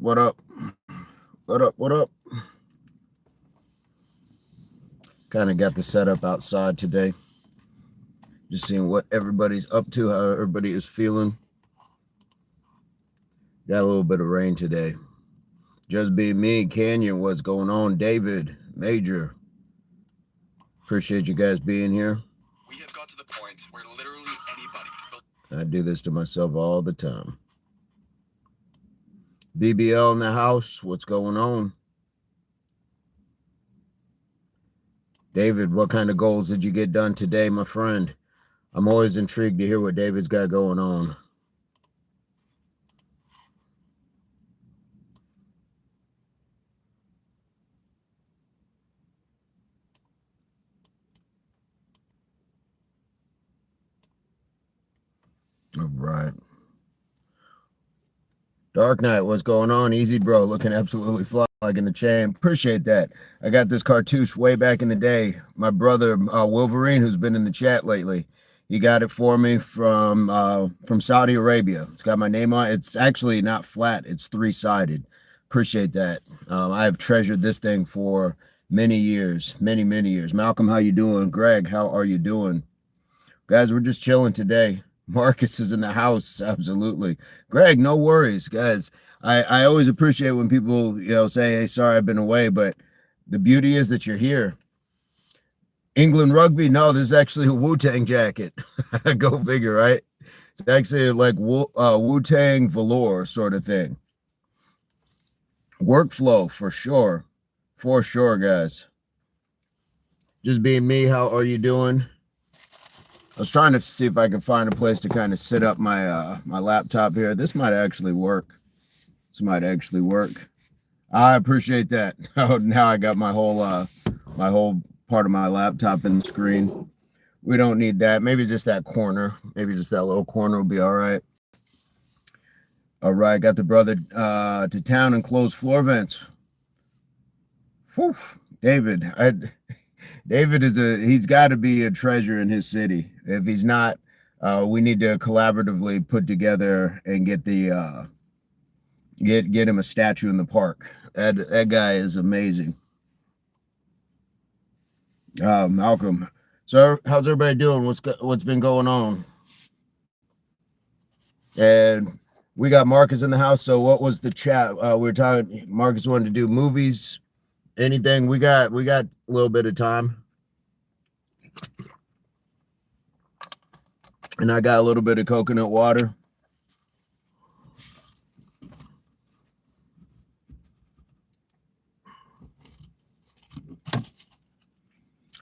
What up? What up? What up? Kind of got the setup outside today. Just seeing what everybody's up to, how everybody is feeling. Got a little bit of rain today. Just being me, Canyon, what's going on? David, Major. Appreciate you guys being here. We have got to the point where literally anybody. I do this to myself all the time. BBL in the house, what's going on? David, what kind of goals did you get done today, my friend? I'm always intrigued to hear what David's got going on. All right. Dark Knight, what's going on? Easy, bro. Looking absolutely fly like in the chain. Appreciate that. I got this cartouche way back in the day. My brother, Wolverine, who's been in the chat lately, he got it for me from Saudi Arabia. It's got my name on it. It's actually not flat. It's three-sided. Appreciate that. I have treasured this thing for many years, many years. Malcolm, how you doing? Greg, how are you doing? Guys, we're just chilling today. Marcus is in the house. Absolutely. Greg, no worries, guys. I always appreciate when people, say, hey, sorry, I've been away, but the beauty is that you're here. England rugby? No, this is actually a Wu-Tang jacket. Go figure, right? It's actually like Wu-Tang velour sort of thing. Workflow, for sure. For sure, guys. Just being me, how are you doing? I was trying to see if I could find a place to kind of sit up my my laptop here. This might actually work. This might actually work. I appreciate that. Oh, now I got my whole part of my laptop in the screen. We don't need that. Maybe just that corner. Maybe just that little corner will be all right. All right, got the brother to town and closed floor vents. Whew. David, David he's got to be a treasure in his city. If he's not, we need to collaboratively put together and get the get him a statue in the park. That guy is amazing. Malcolm, so how's everybody doing? What's been going on? And we got Marcus in the house. So what was the chat? We were talking. Marcus wanted to do movies. Anything? We got a little bit of time. And I got a little bit of coconut water.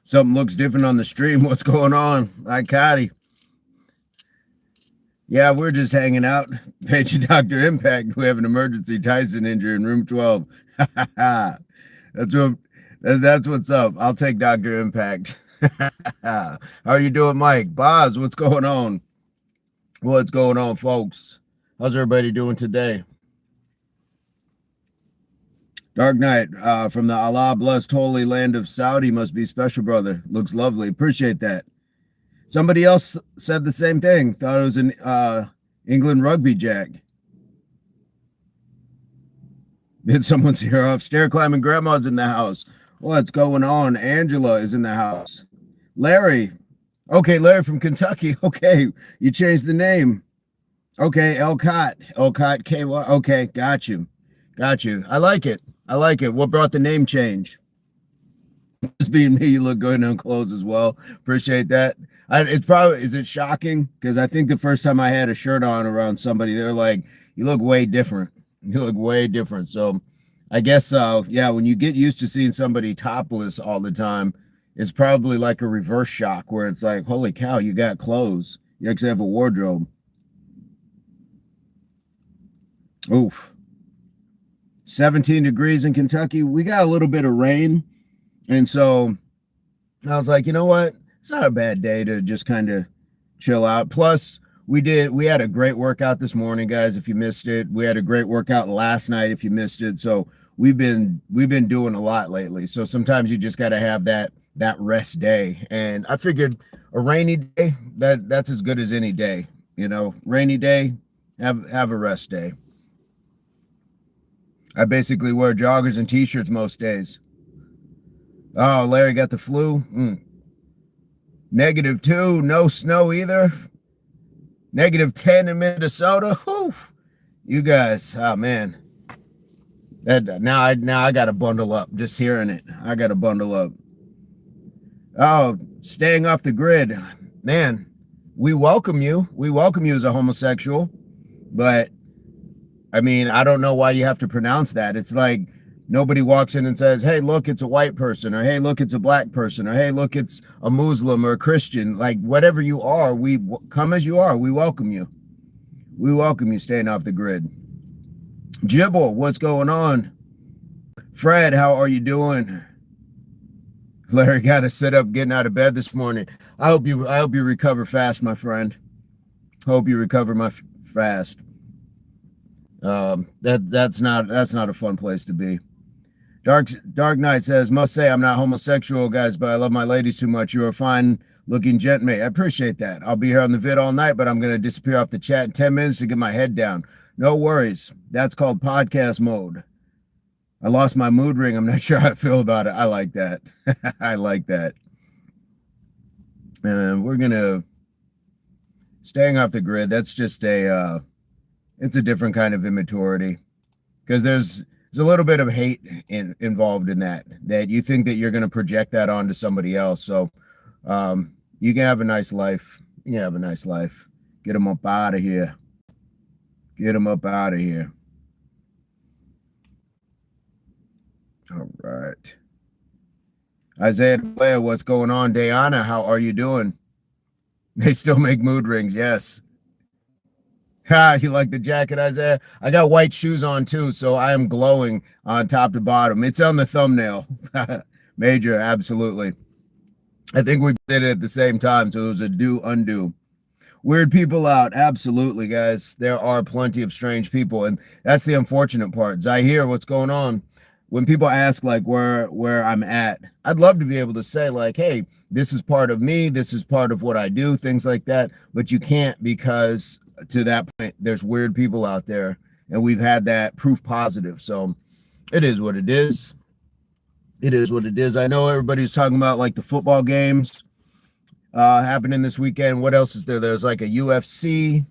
Something looks different on the stream. What's going on? Hi, Cotty. Yeah, we're just hanging out. Page Dr. Impact. We have an emergency Tyson injury in room 12. That's what's up. I'll take Dr. Impact. How are you doing, Mike? Boz, what's going on? What's going on, folks? How's everybody doing today? Dark Knight from the Allah blessed holy land of Saudi must be special, brother. Looks lovely. Appreciate that. Somebody else said the same thing. Thought it was an England rugby jack. Did someone see her off? Stair climbing grandma's in the house. What's going on? Angela is in the house. Larry. Okay, Larry from Kentucky. Okay, you changed the name. Okay, Elcott KY. Okay, got you. I like it. What brought the name change? Just being me, you look good in clothes as well. Appreciate that. Is it shocking? Because I think the first time I had a shirt on around somebody, they're like, you look way different. So I guess, yeah, when you get used to seeing somebody topless all the time, it's probably like a reverse shock where it's like, holy cow, you got clothes. You actually have a wardrobe. Oof. 17 degrees in Kentucky. We got a little bit of rain. And so I was like, you know what? It's not a bad day to just kind of chill out. Plus, we had a great workout this morning, guys. If you missed it, we had a great workout last night. If you missed it, so we've been doing a lot lately. So sometimes you just got to have that rest day. And I figured a rainy day that's as good as any day. Rainy day, have a rest day. I basically wear joggers and t-shirts most days. Oh, Larry got the flu. -2, no snow either. -10 in Minnesota. Whew. You guys, oh man. That now I gotta bundle up just hearing it. I gotta bundle up. Oh, staying off the grid. Man, we welcome you. We welcome you as a homosexual, but I mean, I don't know why you have to pronounce that. It's like nobody walks in and says, hey, look, it's a white person, or hey, look, it's a black person, or hey, look, it's a Muslim or a Christian. Like whatever you are, we come as you are. We welcome you. We welcome you staying off the grid. Jibble, what's going on? Fred, how are you doing? Larry got to sit up getting out of bed this morning. I hope you recover fast, my friend. Hope you recover fast. That's not a fun place to be. Dark Knight says, must say I'm not homosexual, guys, but I love my ladies too much. You're a fine looking gent, mate. I appreciate that. I'll be here on the vid all night, but I'm going to disappear off the chat in 10 minutes to get my head down. No worries. That's called podcast mode. I lost my mood ring. I'm not sure how I feel about it. I like that. I like that. And we're going to staying off the grid. That's just it's a different kind of immaturity, because there's a little bit of hate involved in that you think that you're going to project that onto somebody else. So you can have a nice life. You can have a nice life. Get them up out of here. Get them up out of here. All right. Isaiah Blair, what's going on? Diana, how are you doing? They still make mood rings. Yes. Ha, you like the jacket, Isaiah? I got white shoes on too, so I am glowing on top to bottom. It's on the thumbnail. Major, absolutely. I think we did it at the same time, so it was a do-undo. Weird people out, absolutely, guys. There are plenty of strange people, and that's the unfortunate part. Zahir, what's going on? When people ask like where I'm at, I'd love to be able to say like, hey, this is part of me, this is part of what I do, things like that, but you can't, because to that point, there's weird people out there, and we've had that proof positive. So it is what it is. It is what it is. I know everybody's talking about like the football games happening this weekend. What else is there? There's like a UFC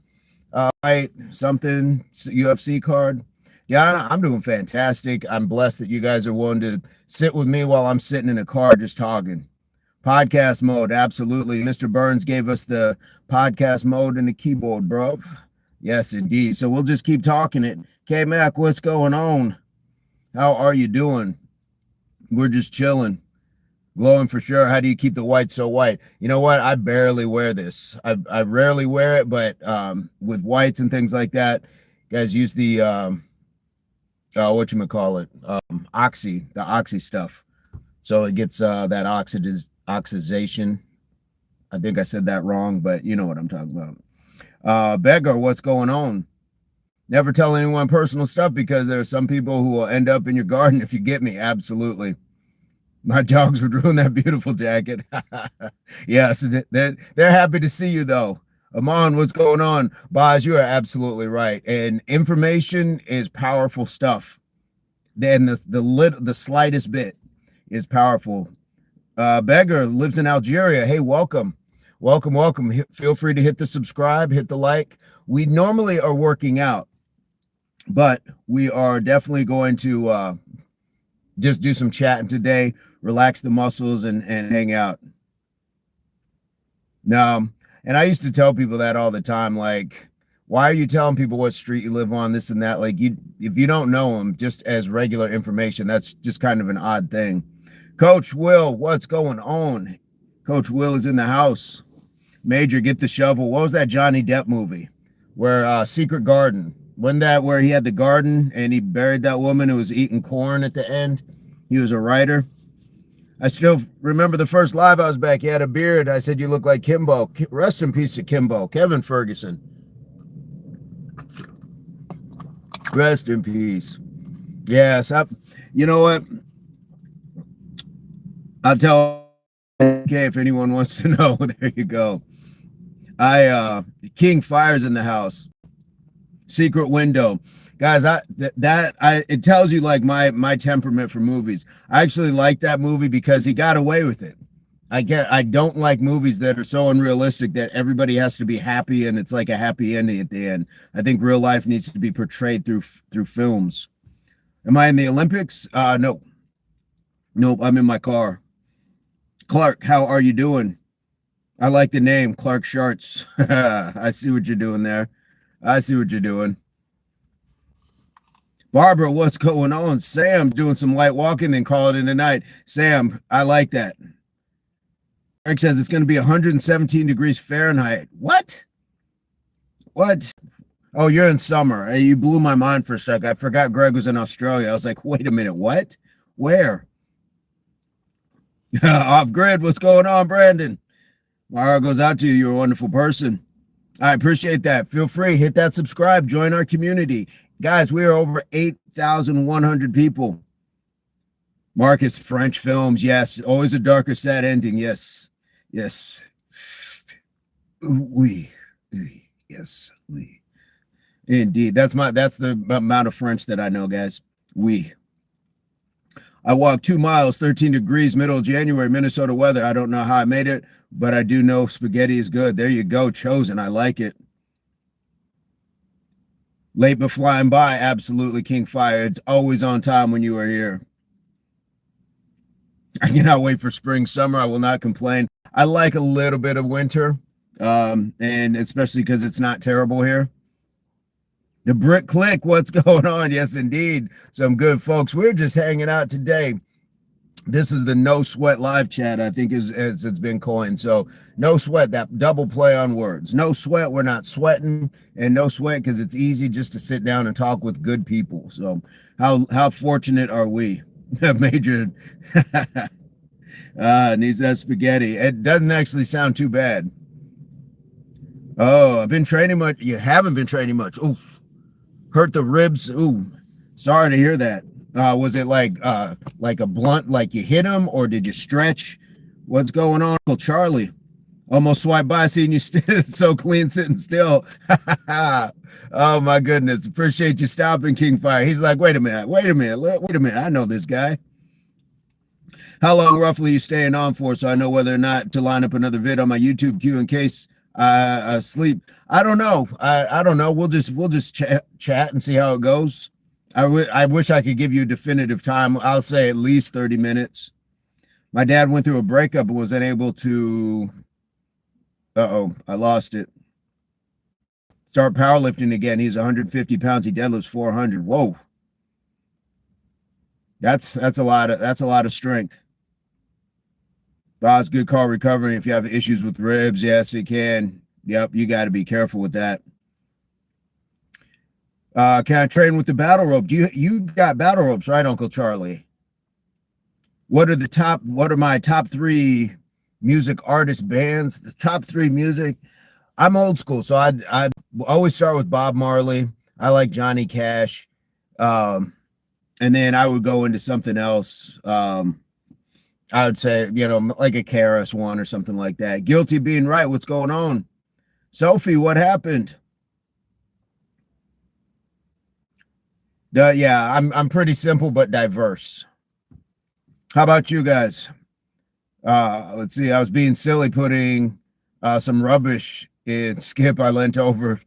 fight, something, UFC card. Yeah, I'm doing fantastic. I'm blessed that you guys are willing to sit with me while I'm sitting in a car just talking. Podcast mode, absolutely. Mr. Burns gave us the podcast mode and the keyboard, bro. Yes, indeed. So we'll just keep talking it. K-Mac, what's going on? How are you doing? We're just chilling. Glowing for sure. How do you keep the white so white? You know what? I barely wear this. I rarely wear it, but with whites and things like that, guys use the whatchamacallit, the oxy stuff. So it gets that oxidization. I think I said that wrong, but you know what I'm talking about. Beggar, what's going on? Never tell anyone personal stuff, because there are some people who will end up in your garden if you get me. Absolutely. My dogs would ruin that beautiful jacket. Yes, they're happy to see you though. Amon, what's going on? Boz, you are absolutely right. And information is powerful stuff. Then the slightest bit is powerful. Beggar lives in Algeria. Hey, welcome. Welcome. Feel free to hit the subscribe, hit the like. We normally are working out, but we are definitely going to just do some chatting today, relax the muscles and hang out. No. And I used to tell people that all the time, like, why are you telling people what street you live on, this and that? Like, if you don't know them, just as regular information, that's just kind of an odd thing. Coach Will, what's going on? Coach Will is in the house. Major, get the shovel. What was that Johnny Depp movie where Secret Garden? Wasn't that where he had the garden and he buried that woman who was eating corn at the end? He was a writer. I still remember the first live I was back. He had a beard. I said, you look like Kimbo. Rest in peace to Kimbo. Kevin Ferguson. Rest in peace. Yes. You know what? I'll tell. Okay, if anyone wants to know, there you go. King Fire's in the house. Secret window. Guys, it tells you like my temperament for movies. I actually like that movie because he got away with it. I don't like movies that are so unrealistic that everybody has to be happy and it's like a happy ending at the end. I think real life needs to be portrayed through films. Am I in the Olympics? No. Nope, I'm in my car. Clark, how are you doing? I like the name, Clark Sharts. I see what you're doing there. I see what you're doing. Barbara, what's going on? Sam doing some light walking, then call it in the night. Sam, I like that. Eric says it's going to be 117 degrees Fahrenheit. What? What? Oh, you're in summer. Hey, you blew my mind for a sec. I forgot Greg was in Australia. I was like, wait a minute, what? Where? Off grid. What's going on, Brandon? My heart goes out to you. You're a wonderful person. I appreciate that. Feel free, hit that subscribe, join our community. Guys, we are over 8,100 people. Marcus, French films, yes. Always a darker, sad ending, yes. Yes. Oui. Yes, oui. Indeed. That's the amount of French that I know, guys. Oui. I walked 2 miles, 13 degrees, middle of January, Minnesota weather. I don't know how I made it, but I do know spaghetti is good. There you go, chosen. I like it. Late but flying by, absolutely, King Fire. It's always on time when you are here. I cannot wait for spring, summer. I will not complain. I like a little bit of winter, and especially because it's not terrible here. The Brick Click, what's going on? Yes, indeed. Some good folks. We're just hanging out today. This is the no sweat live chat, I think, as it's been coined. So no sweat, that double play on words. No sweat, we're not sweating, and no sweat because it's easy just to sit down and talk with good people. So how fortunate are we? Major needs that spaghetti. It doesn't actually sound too bad. Oh, I've been training much. You haven't been training much. Oof. Hurt the ribs. Ooh, sorry to hear that. Was it like a blunt, like you hit him, or did you stretch? What's going on, Uncle Charlie? Almost swiped by, seeing you so clean, sitting still. Oh my goodness! Appreciate you stopping, King Fire. He's like, wait a minute. I know this guy. How long roughly are you staying on for, so I know whether or not to line up another vid on my YouTube queue in case sleep? I don't know. I don't know. We'll just chat and see how it goes. I wish I could give you a definitive time. I'll say at least 30 minutes. My dad went through a breakup and was unable to I lost it. Start powerlifting again. He's 150 pounds. He deadlifts 400. Whoa. That's a lot of strength. Bob's good call recovering if you have issues with ribs. Yes, it can. Yep, you got to be careful with that. Can I train with the battle rope? You got battle ropes, right, Uncle Charlie? What are my top 3 music artist bands? The top 3 music. I'm old school, so I always start with Bob Marley. I like Johnny Cash. And then I would go into something else. I would say, like a KRS One or something like that. Guilty being right. What's going on? Sophie, what happened? Yeah, I'm pretty simple but diverse. How about you guys? Let's see. I was being silly putting some rubbish in Skip. I leant over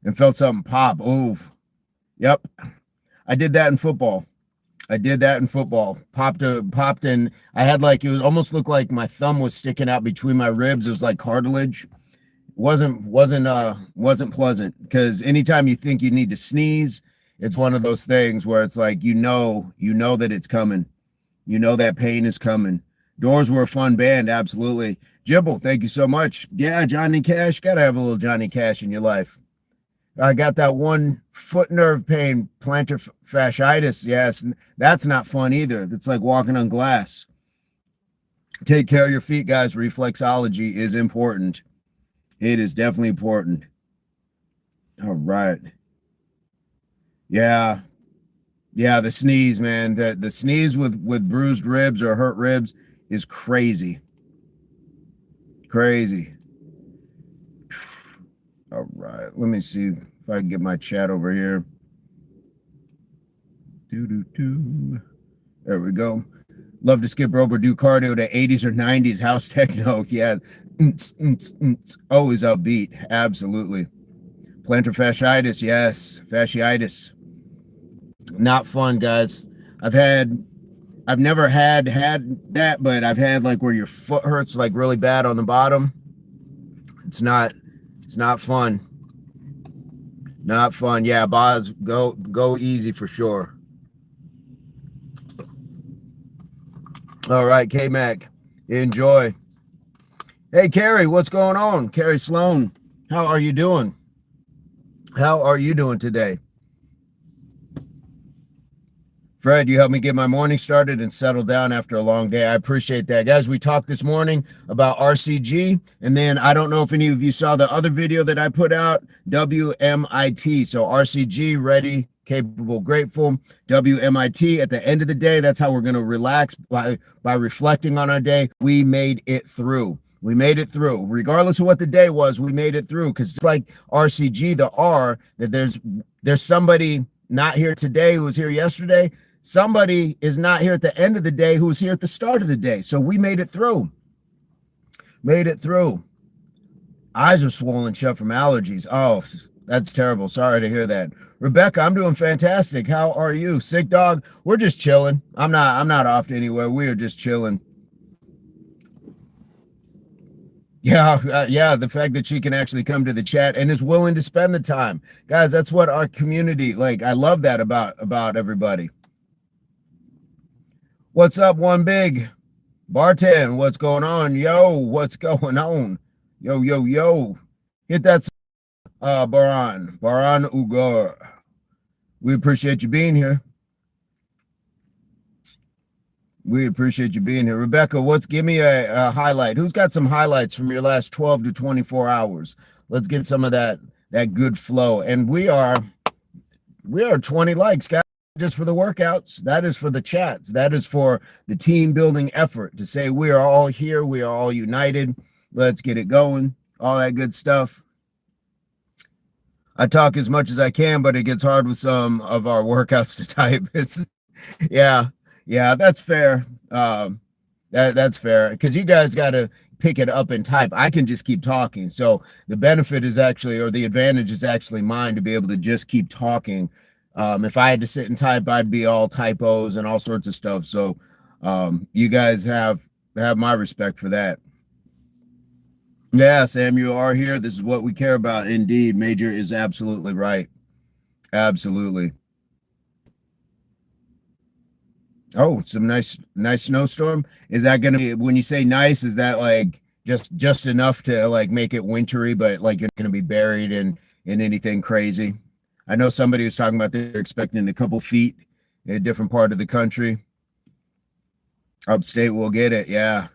and felt something pop. Oh, yep. I did that in football. Popped in. I had it was almost looked like my thumb was sticking out between my ribs. It was like cartilage. Wasn't pleasant, because anytime you think you need to sneeze, it's one of those things where it's like you know that it's coming. You know that pain is coming. Doors were a fun band, absolutely. Jibble, thank you so much. Yeah, Johnny Cash, gotta have a little Johnny Cash in your life. I got that one foot nerve pain, plantar fasciitis. Yes, that's not fun either. It's like walking on glass. Take care of your feet, guys. Reflexology is important. It is definitely important. All right. Yeah. Yeah, the sneeze, man. The sneeze with bruised ribs or hurt ribs is crazy. Crazy. All right, let me see if I can get my chat over here. There we go. Love to skip rope or do cardio to 80s or 90s house techno. Yeah. Always upbeat. Absolutely. Plantar fasciitis. Yes. Fasciitis. Not fun, guys. I've never had that, but I've had like where your foot hurts like really bad on the bottom. It's not fun. Not fun. Yeah, Boz, go easy for sure. All right, K-Mac, enjoy. Hey, Carrie, what's going on? Carrie Sloan, how are you doing? How are you doing today? Fred, you helped me get my morning started and settle down after a long day. I appreciate that. Guys, we talked this morning about RCG, and then I don't know if any of you saw the other video that I put out, WMIT. So RCG, ready, capable, grateful. WMIT, at the end of the day, that's how we're going to relax by reflecting on our day. We made it through. We made it through. Regardless of what the day was, we made it through, because it's like RCG, the R, that there's somebody not here today who was here yesterday. Somebody is not here at the end of the day who was here at the start of the day. So we made it through. Made it through. Eyes are swollen shut from allergies. Oh, that's terrible. Sorry to hear that. Rebecca, I'm doing fantastic. How are you? Sick dog? We're just chilling. I'm not off to anywhere. We are just chilling. Yeah, yeah, the fact that she can actually come to the chat and is willing to spend the time. Guys, that's what our community, like, I love that about everybody. What's up, One Big? Barton, what's going on? Yo, what's going on? Yo, yo, yo. Hit that, Baran Ugar. We appreciate you being here. We appreciate you being here. Rebecca, give me a highlight. Who's got some highlights from your last 12 to 24 hours? Let's get some of that good flow. And we are 20 likes, guys, just for the workouts. That is for the chats. That is for the team building effort to say we are all here. We are all united. Let's get it going. All that good stuff. I talk as much as I can, but it gets hard with some of our workouts to type. Yeah, that's fair. That's fair, because you guys got to pick it up and type. I can just keep talking. So the benefit is actually, or the advantage is actually mine to be able to just keep talking. If I had to sit and type, I'd be all typos and all sorts of stuff. So you guys have my respect for that. Yeah, Sam, you are here. This is what we care about. Indeed, Major is absolutely right. Absolutely. Oh, some nice snowstorm. Is that gonna be, when you say nice, is that like just enough to like make it wintry, but like you're gonna be buried in anything crazy? I know somebody was talking about they're expecting a couple feet in a different part of the country. Upstate will get it, yeah.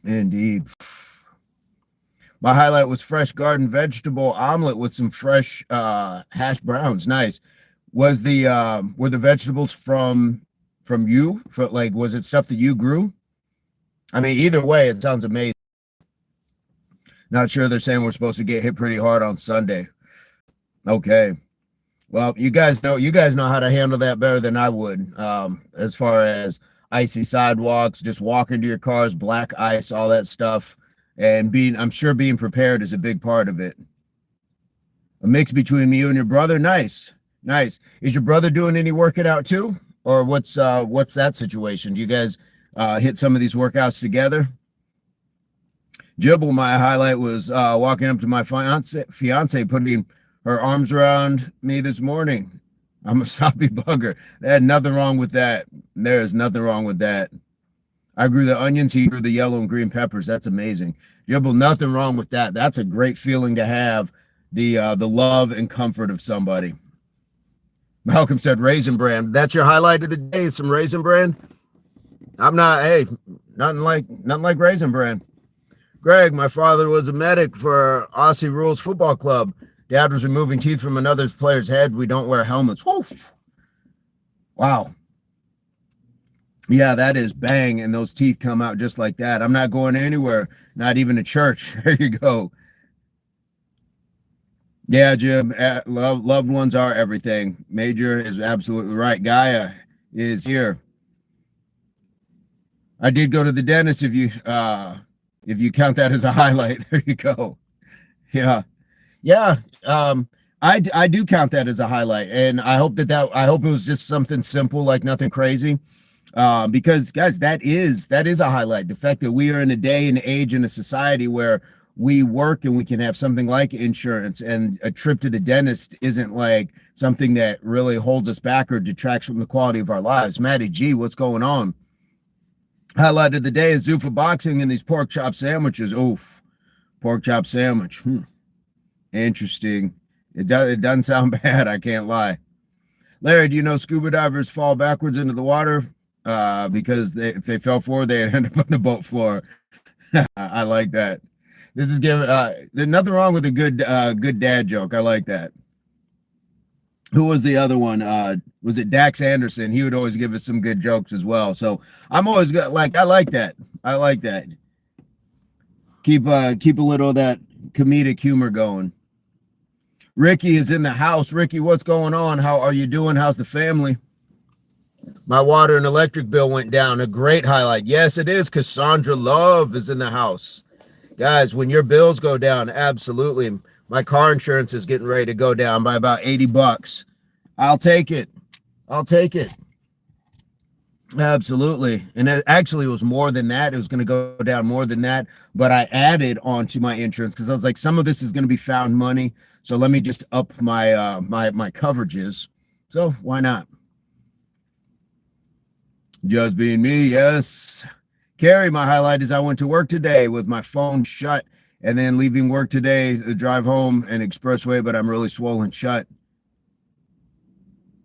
Indeed. My highlight was fresh garden vegetable omelet with some fresh hash browns. Nice. Was were the vegetables from you? Was it stuff that you grew? I mean, either way, it sounds amazing. Not sure, they're saying we're supposed to get hit pretty hard on Sunday. Okay. Well, you guys know how to handle that better than I would. As far as icy sidewalks, just walking to your cars, black ice, all that stuff. And I'm sure being prepared is a big part of it. A mix between you and your brother. Nice. Nice. Is your brother doing any working out too? Or what's that situation? Do you guys hit some of these workouts together? Jibble, my highlight was walking up to my fiance, putting her arms around me this morning. I'm a soppy bugger. There had nothing wrong with that. There is nothing wrong with that. I grew the onions, he grew the yellow and green peppers. That's amazing. Jibble, nothing wrong with that. That's a great feeling to have, the love and comfort of somebody. Malcolm said Raisin Bran. That's your highlight of the day, some Raisin Bran? Nothing like Raisin Bran. Greg, my father was a medic for Aussie Rules Football Club. Dad was removing teeth from another player's head. We don't wear helmets. Woo! Wow. Yeah, that is bang, and those teeth come out just like that. I'm not going anywhere, not even to church. There you go. Yeah, Jim. Loved ones are everything. Major is absolutely right. Gaia is here. I did go to the dentist. If you count that as a highlight, there you go. Yeah, yeah. I do count that as a highlight, and I hope it was just something simple, like nothing crazy. Because guys, that is a highlight. The fact that we are in a day and age in a society where we work and we can have something like insurance, and a trip to the dentist isn't like something that really holds us back or detracts from the quality of our lives. Maddie G, what's going on? Highlight of the day is Zuffa boxing and these pork chop sandwiches. Oof, pork chop sandwich. Interesting. It doesn't sound bad. I can't lie. Larry, do you know scuba divers fall backwards into the water? Because if they fell forward, they'd end up on the boat floor. I like that. This is giving there's nothing wrong with a good dad joke. I like that. Who was the other one? Was it Dax Anderson? He would always give us some good jokes as well. So I'm always I like that. I like that. Keep a little of that comedic humor going. Ricky is in the house. Ricky, what's going on? How are you doing? How's the family? My water and electric bill went down. A great highlight. Yes, it is. Cassandra Love is in the house. Guys, when your bills go down, absolutely. My car insurance is getting ready to go down by about 80 bucks. I'll take it. I'll take it. Absolutely. And it actually was more than that. It was going to go down more than that, but I added on to my insurance because I was like, some of this is going to be found money. So let me just up my my coverages. So why not? Just being me, yes. Carrie, my highlight is I went to work today with my phone shut, and then leaving work today, the drive home and expressway, but I'm really swollen shut.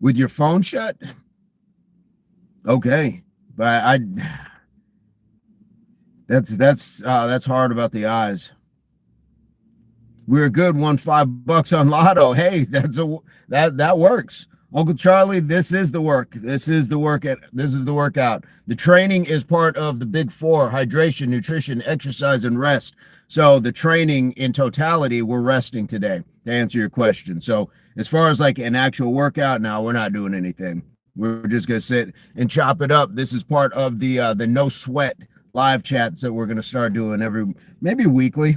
With your phone shut? Okay. But that's hard about the eyes. We're good, won $5 on Lotto. Hey, that works. Uncle Charlie, this is the work. This is the workout. The training is part of the big four: hydration, nutrition, exercise, and rest. So the training in totality, we're resting today, to answer your question. So as far as like an actual workout, now we're not doing anything. We're just gonna sit and chop it up. This is part of the no sweat live chats that we're gonna start doing maybe weekly.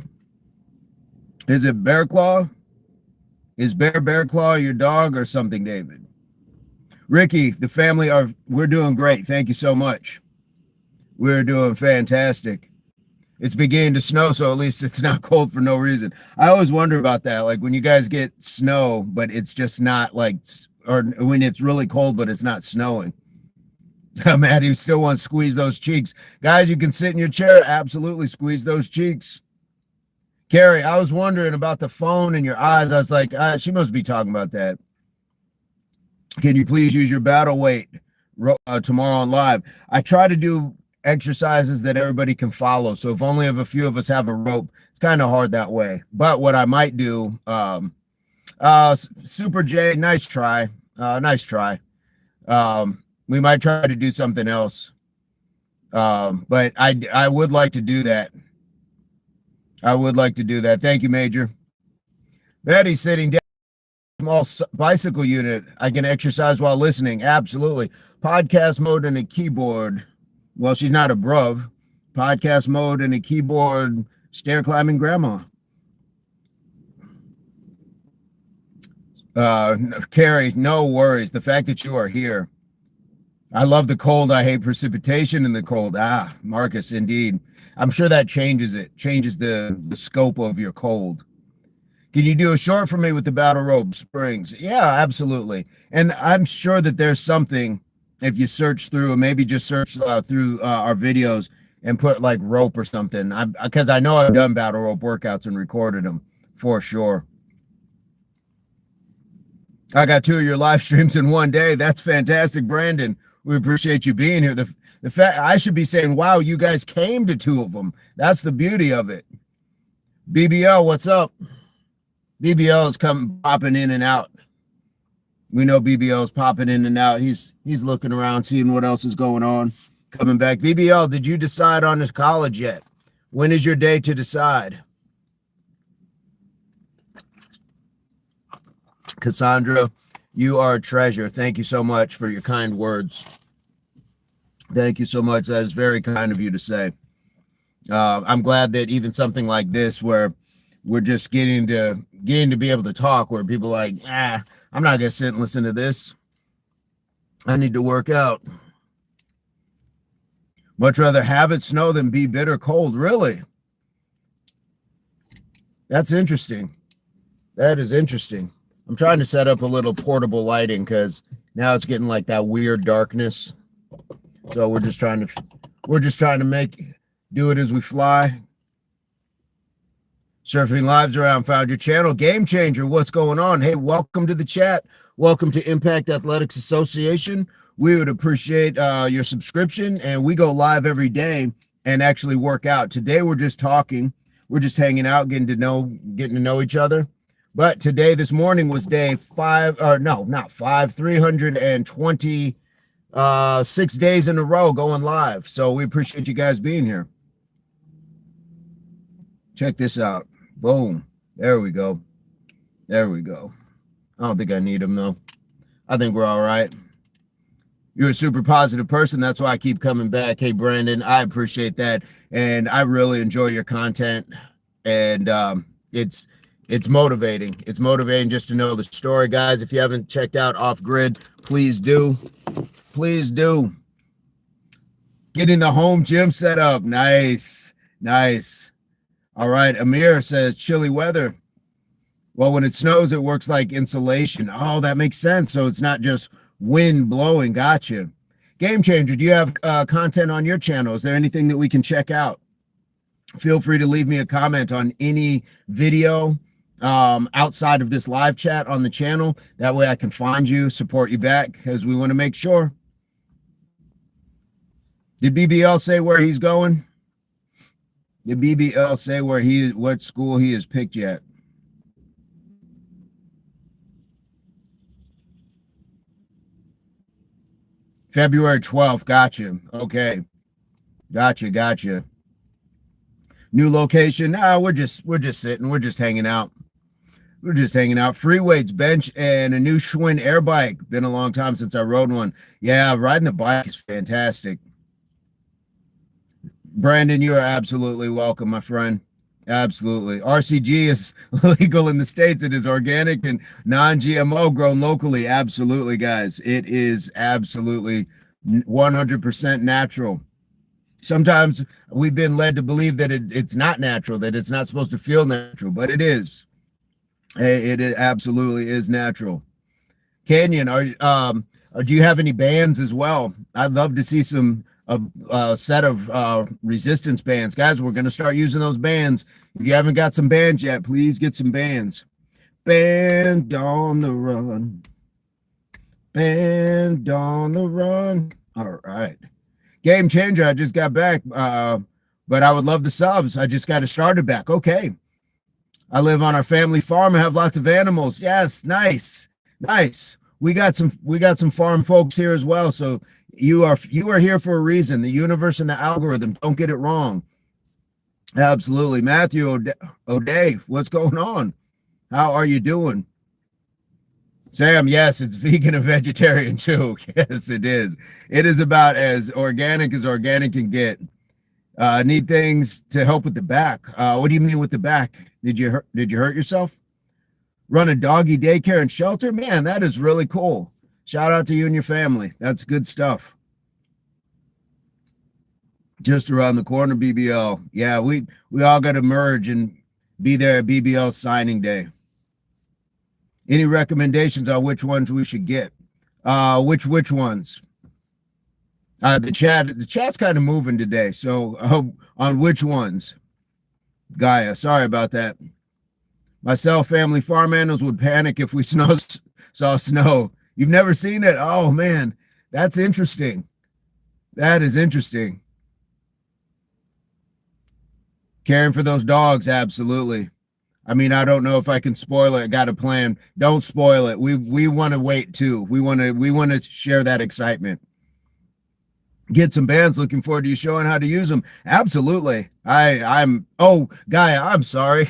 Is it Bear Claw? Is Bear Claw your dog or something, David? Ricky, the family we're doing great. Thank you so much. We're doing fantastic. It's beginning to snow, so at least it's not cold for no reason. I always wonder about that. Like when you guys get snow, but it's just not like, or when it's really cold, but it's not snowing. Maddie still wants to squeeze those cheeks. Guys, you can sit in your chair. Absolutely squeeze those cheeks. Carrie, I was wondering about the phone in your eyes. I was like, she must be talking about that. Can you please use your battle weight tomorrow on live? I try to do exercises that everybody can follow. So if only if a few of us have a rope, it's kind of hard that way. But what I might do, Super J, nice try. Nice try. We might try to do something else. But I would like to do that. I would like to do that. Thank you, Major. Betty's sitting down. Small bicycle unit. I can exercise while listening. Absolutely. Podcast mode and a keyboard. Well, she's not a bruv. Podcast mode and a keyboard. Stair climbing grandma. Carrie, no worries. The fact that you are here. I love the cold. I hate precipitation in the cold. Marcus, indeed. I'm sure that changes it. Changes the scope of your cold. Can you do a short for me with the battle rope springs? Yeah, absolutely. And I'm sure that there's something, if you search through, maybe just search through our videos and put like rope or something. Because I know I've done battle rope workouts and recorded them for sure. I got 2 of your live streams in one day. That's fantastic, Brandon. We appreciate you being here. The fact I should be saying, wow, you guys came to 2 of them. That's the beauty of it. BBL, what's up? BBL is popping in and out. We know BBL is popping in and out. He's looking around, seeing what else is going on. Coming back. BBL, did you decide on this college yet? When is your day to decide? Cassandra, you are a treasure. Thank you so much for your kind words. Thank you so much. That is very kind of you to say. I'm glad that even something like this, where we're just getting to be able to talk, where people are like, I'm not gonna sit and listen to this. I need to work out. Much rather have it snow than be bitter cold. Really? That's interesting. That is interesting. I'm trying to set up a little portable lighting because now it's getting like that weird darkness. So we're just trying to do it as we fly. Surfing Lives Around, found your channel. Game Changer, what's going on? Hey, welcome to the chat. Welcome to Impact Athletics Association. We would appreciate your subscription, and we go live every day and actually work out. Today we're just talking. We're just hanging out, getting to know each other. But today, this morning was day 326 days in a row going live. So we appreciate you guys being here. Check this out. Boom. There we go. There we go. I don't think I need them, though. I think we're all right. You're a super positive person. That's why I keep coming back. Hey, Brandon, I appreciate that. And I really enjoy your content. And it's motivating. It's motivating just to know the story. Guys, if you haven't checked out Off Grid, please do. Please do. Getting the home gym set up. Nice. Nice. All right. Amir says chilly weather. Well, when it snows, it works like insulation. Oh, that makes sense. So it's not just wind blowing. Gotcha. Game Changer, do you have content on your channel? Is there anything that we can check out? Feel free to leave me a comment on any video outside of this live chat on the channel. That way I can find you, support you back, because we want to make sure. Did BBL say where he's going? Did BBL say what school he has picked yet? February 12th. Gotcha. Okay. Gotcha. New location. No, we're just sitting. We're just hanging out. We're just hanging out. Free weights, bench, and a new Schwinn air bike. Been a long time since I rode one. Yeah, riding the bike is fantastic. Brandon, you are absolutely welcome, my friend. Absolutely. RCG is legal in the States. It is organic and non-GMO, grown locally. Absolutely, guys. It is absolutely 100% natural. Sometimes we've been led to believe that it's not natural, that it's not supposed to feel natural, but it is. It absolutely is natural. Canyon, do you have any bands as well? I'd love to see a set of resistance bands. Guys, we're going to start using those bands. If you haven't got some bands yet, please get some bands. Band on the run. Band on the run. All right. Game Changer, I just got back, but I would love the subs. I just got it started back. Okay. I live on our family farm and have lots of animals. Yes, nice. We got some farm folks here as well. So you are here for a reason. The universe and the algorithm. Don't get it wrong. Absolutely. Matthew O'Day, what's going on? How are you doing? Sam, yes, it's vegan and vegetarian too. Yes, it is. It is about as organic can get. Need things to help with the back. What do you mean with the back? Did you hurt yourself? Run a doggy daycare and shelter? Man, that is really cool. Shout out to you and your family. That's good stuff. Just around the corner, BBL. Yeah, we all got to merge and be there at BBL signing day. Any recommendations on which ones we should get? Which ones? The chat's kind of moving today. So on which ones? Gaia, sorry about that. Myself, family, farm animals would panic if we saw snow. You've never seen it? Oh man, that's interesting. That is interesting. Caring for those dogs, absolutely. I mean, I don't know if I can spoil it. Got a plan. Don't spoil it. We want to wait too. We want to share that excitement. Get some bands. Looking forward to you showing how to use them. Absolutely. Oh, Gaia, I'm sorry.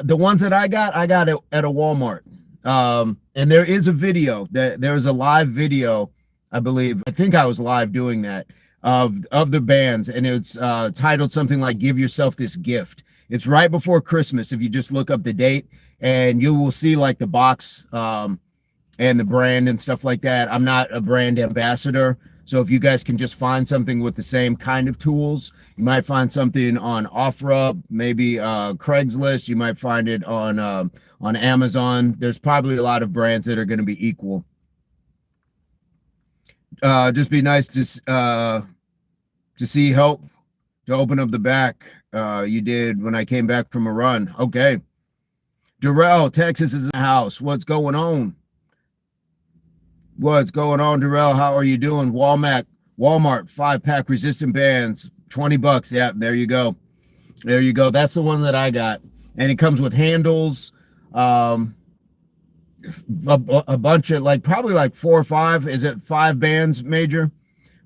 The ones that I got it at a Walmart. And there is a video that there's a live video, I believe. I think I was live doing that of the bands, and it's titled something like "Give Yourself This Gift." It's right before Christmas. If you just look up the date, and you will see like the box and the brand and stuff like that. I'm not a brand ambassador, so if you guys can just find something with the same kind of tools, you might find something on OfferUp, maybe Craigslist. You might find it on Amazon. There's probably a lot of brands that are going to be equal. Just be nice to see help to open up the back. You did when I came back from a run. Okay. Darrell, Texas is in the house. What's going on? What's going on, Darrell? How are you doing? Walmart 5-pack resistant bands, $20. Yeah, there you go. There you go. That's the one that I got. And it comes with handles, a bunch of probably 4 or 5. Is it 5 bands, Major?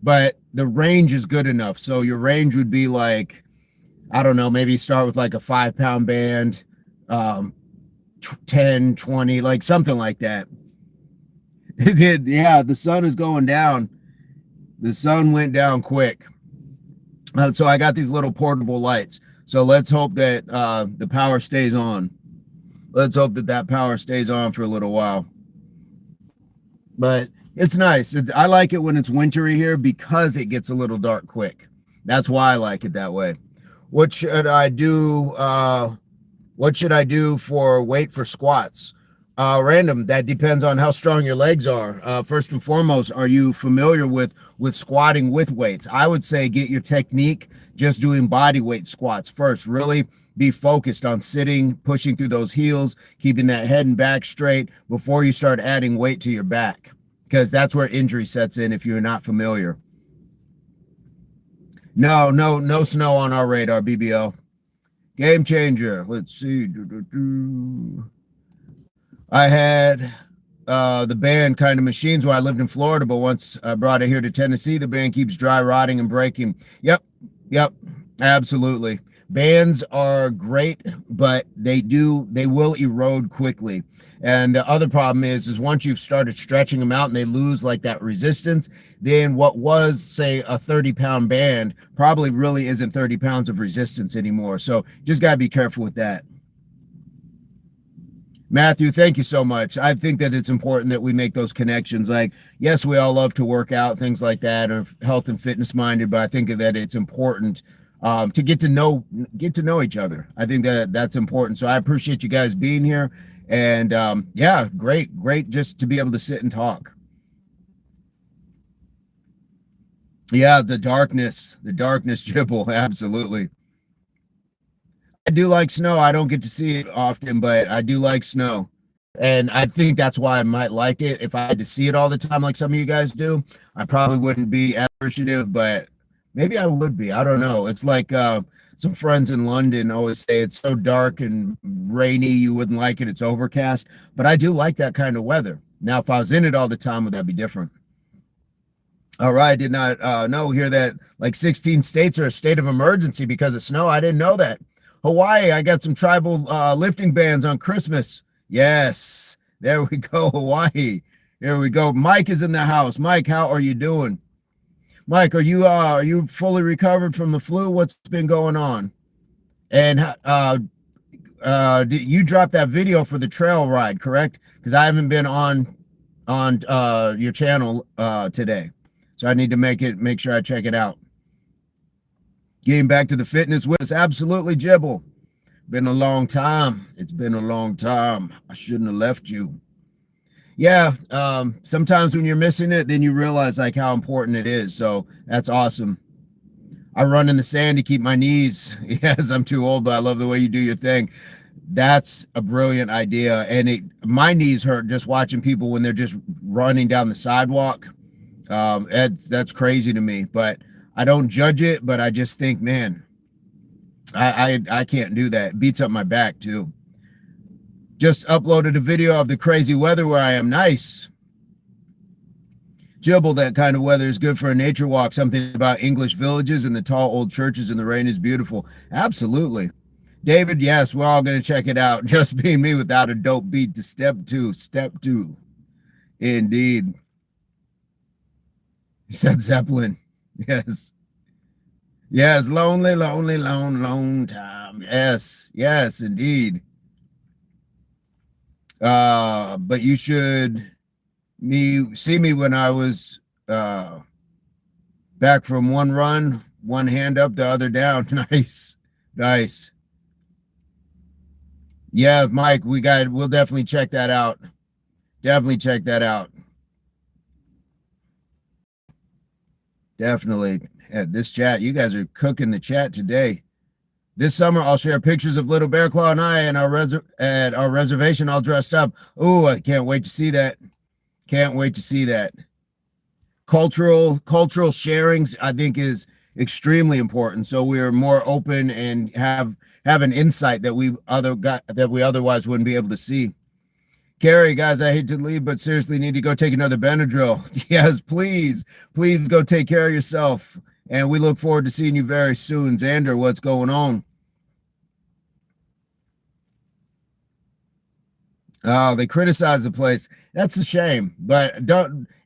But the range is good enough. So your range would be I don't know, maybe start with a 5-pound band, 10, 20, something like that. It did. Yeah, the sun is going down. The sun went down quick. So I got these little portable lights. So let's hope that the power stays on. Let's hope that power stays on for a little while. But it's nice. I like it when it's wintry here because it gets a little dark quick. That's why I like it that way. What should I do? What should I do for weight for squats? Random. That depends on how strong your legs are. First and foremost, are you familiar with squatting with weights? I would say get your technique just doing body weight squats first. Really be focused on sitting, pushing through those heels, keeping that head and back straight before you start adding weight to your back, because that's where injury sets in if you're not familiar. No snow on our radar, BBO. Game changer. Let's see. I had the band kind of machines when I lived in Florida, but once I brought it here to Tennessee, the band keeps dry rotting and breaking. Yep, absolutely. Bands are great, but they will erode quickly. And the other problem is once you've started stretching them out and they lose that resistance, then what was, say, a 30-pound band probably really isn't 30 pounds of resistance anymore. So just got to be careful with that. Matthew, thank you so much. I think that it's important that we make those connections. Yes, we all love to work out, things like that, or health and fitness minded, but I think that it's important to get to know each other. I think that's important. So I appreciate you guys being here. And yeah, great just to be able to sit and talk. Yeah, the darkness, Jibble, absolutely. I do like snow. I don't get to see it often, but I do like snow. And I think that's why I might like it. If I had to see it all the time, like some of you guys do, I probably wouldn't be as appreciative, but maybe I would be. I don't know. It's like some friends in London always say it's so dark and rainy, you wouldn't like it. It's overcast. But I do like that kind of weather. Now, if I was in it all the time, would that be different? All right. Did not hear that 16 states are a state of emergency because of snow. I didn't know that. Hawaii, I got some tribal lifting bands on Christmas. Yes, there we go, Hawaii. Here we go. Mike is in the house. Mike, how are you doing? Mike, are you fully recovered from the flu? What's been going on? And you dropped that video for the trail ride, correct? Because I haven't been on your channel today, so I need to make sure I check it out. Getting back to the fitness with us. Absolutely, Jibble. Been a long time. It's been a long time. I shouldn't have left you. Yeah, sometimes when you're missing it, then you realize how important it is. So that's awesome. I run in the sand to keep my knees. Yes, I'm too old, but I love the way you do your thing. That's a brilliant idea. And my knees hurt just watching people when they're just running down the sidewalk. That's crazy to me, but I don't judge it, but I just think, man, I can't do that. It beats up my back too. Just uploaded a video of the crazy weather where I am. Nice. Jibble, that kind of weather is good for a nature walk. Something about English villages and the tall old churches in the rain is beautiful. Absolutely. David, yes, we're all going to check it out. Just being me without a dope beat to step two. Step two. Indeed. He said Zeppelin. Yes. Yes, lonely, lonely, lone, lone time. Yes, yes, indeed. But you should see me when I was back from one run, one hand up, the other down. Nice, nice. Yeah, Mike, we'll definitely check that out. Definitely check that out. Definitely. Yeah, this chat, you guys are cooking the chat today. This summer, I'll share pictures of Little Bear Claw and I and at our reservation all dressed up. Oh, I can't wait to see that. Can't wait to see that. Cultural sharings, I think, is extremely important. So we are more open and have an insight that we otherwise wouldn't be able to see. Carrie, guys, I hate to leave, but seriously need to go take another Benadryl. Yes, please go take care of yourself. And we look forward to seeing you very soon. Xander, what's going on? Oh, they criticize the place. That's a shame. But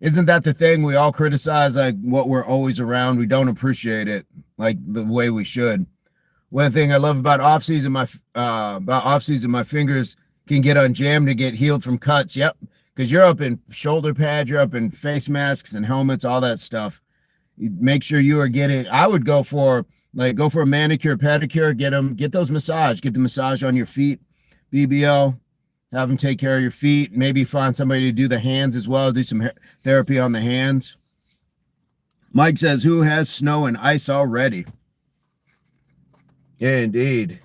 isn't that the thing? We all criticize like what we're always around. We don't appreciate it like the way we should. One thing I love about off season, my fingers can get unjammed to get healed from cuts. Yep. Because you're up in shoulder pads, you're up in face masks and helmets, all that stuff. Make sure you are getting, I would go for a manicure, pedicure, get those massage, get the massage on your feet, BBL, have them take care of your feet, maybe find somebody to do the hands as well, do some therapy on the hands. Mike says, who has snow and ice already? Indeed.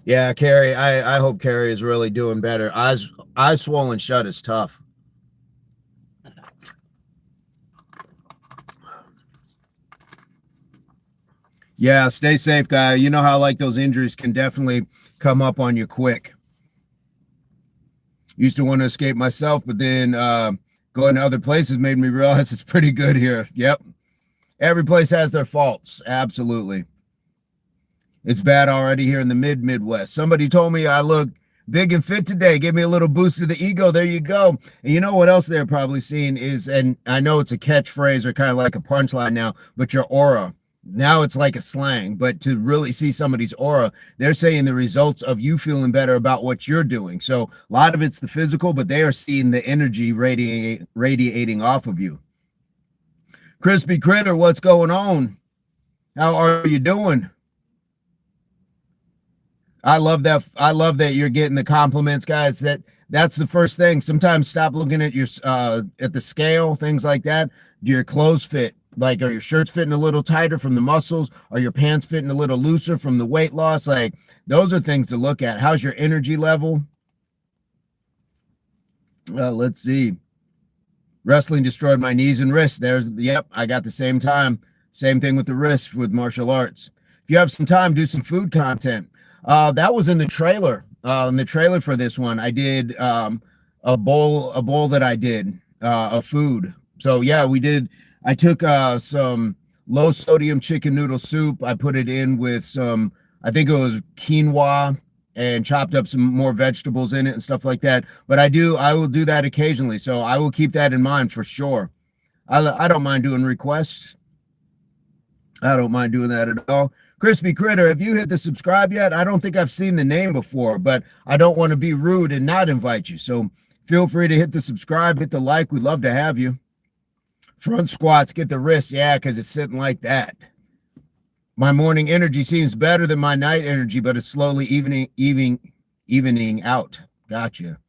Yeah, Carrie, I hope Carrie is really doing better. Eyes swollen shut is tough. Yeah, stay safe, guy. You know how like those injuries can definitely come up on you quick. Used to want to escape myself, but then going to other places made me realize it's pretty good here. Yep. Every place has their faults. Absolutely. It's bad already here in the Midwest. Somebody told me I look big and fit today. Give me a little boost to the ego. There you go. And you know what else they're probably seeing is, and I know it's a catchphrase or kind of like a punchline now, but your aura. Now it's like a slang, but to really see somebody's aura, they're saying the results of you feeling better about what you're doing. So a lot of it's the physical, but they are seeing the energy radiating off of you. Crispy Critter, what's going on? How are you doing? I love that you're getting the compliments, guys. That's the first thing. Sometimes stop looking at your at the scale, things like that. Do your clothes fit? Like, are your shirts fitting a little tighter from the muscles? Are your pants fitting a little looser from the weight loss? Like, those are things to look at. How's your energy level? Let's see. Wrestling destroyed my knees and wrists. Yep, I got the same time. Same thing with the wrists with martial arts. If you have some time, do some food content. That was in the trailer. In the trailer for this one, I did a bowl that I did of food. So yeah, we did. I took some low sodium chicken noodle soup. I put it in with some, I think it was quinoa, and chopped up some more vegetables in it and stuff like that. But I will do that occasionally. So I will keep that in mind for sure. I don't mind doing requests. I don't mind doing that at all. Crispy Critter, have you hit the subscribe yet? I don't think I've seen the name before, but I don't want to be rude and not invite you. So feel free to hit the subscribe, hit the like. We'd love to have you. Front squats, get the wrist. Yeah, because it's sitting like that. My morning energy seems better than my night energy, but it's slowly evening out. Gotcha.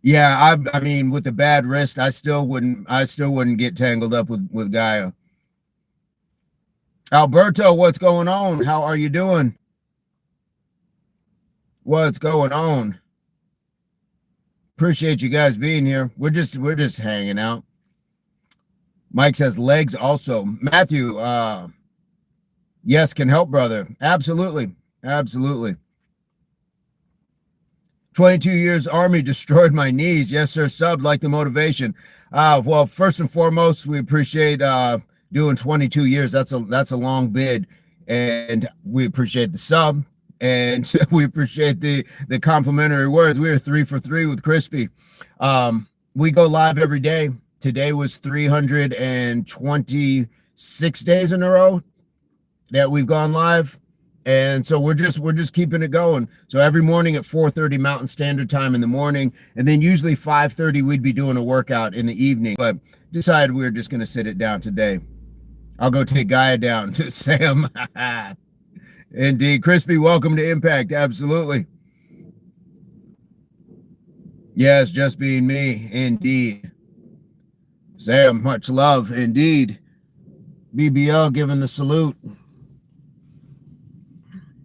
Yeah, I mean, with the bad wrist, I still wouldn't get tangled up with Gaia. Alberto, what's going on? How are you doing? What's going on? Appreciate you guys being here. We're just hanging out. Mike says legs also. Matthew, yes, can help, brother. Absolutely. Absolutely. 22 years Army destroyed my knees. Yes, sir. Sub, like the motivation. Well, first and foremost, we appreciate doing 22 years. That's a long bid. and we appreciate the sub, and we appreciate the complimentary words. We are 3 for 3 with Crispy. We go live every day. Today was 326 days in a row that we've gone live. And so we're just keeping it going. So every morning at 4:30 Mountain Standard Time in the morning, and then usually 5:30 we'd be doing a workout in the evening. But decided we were just going to sit it down today. I'll go take Gaia down to Sam. Indeed. Crispy, welcome to Impact. Absolutely. Yes, just being me. Indeed. Sam, much love. Indeed. BBL giving the salute.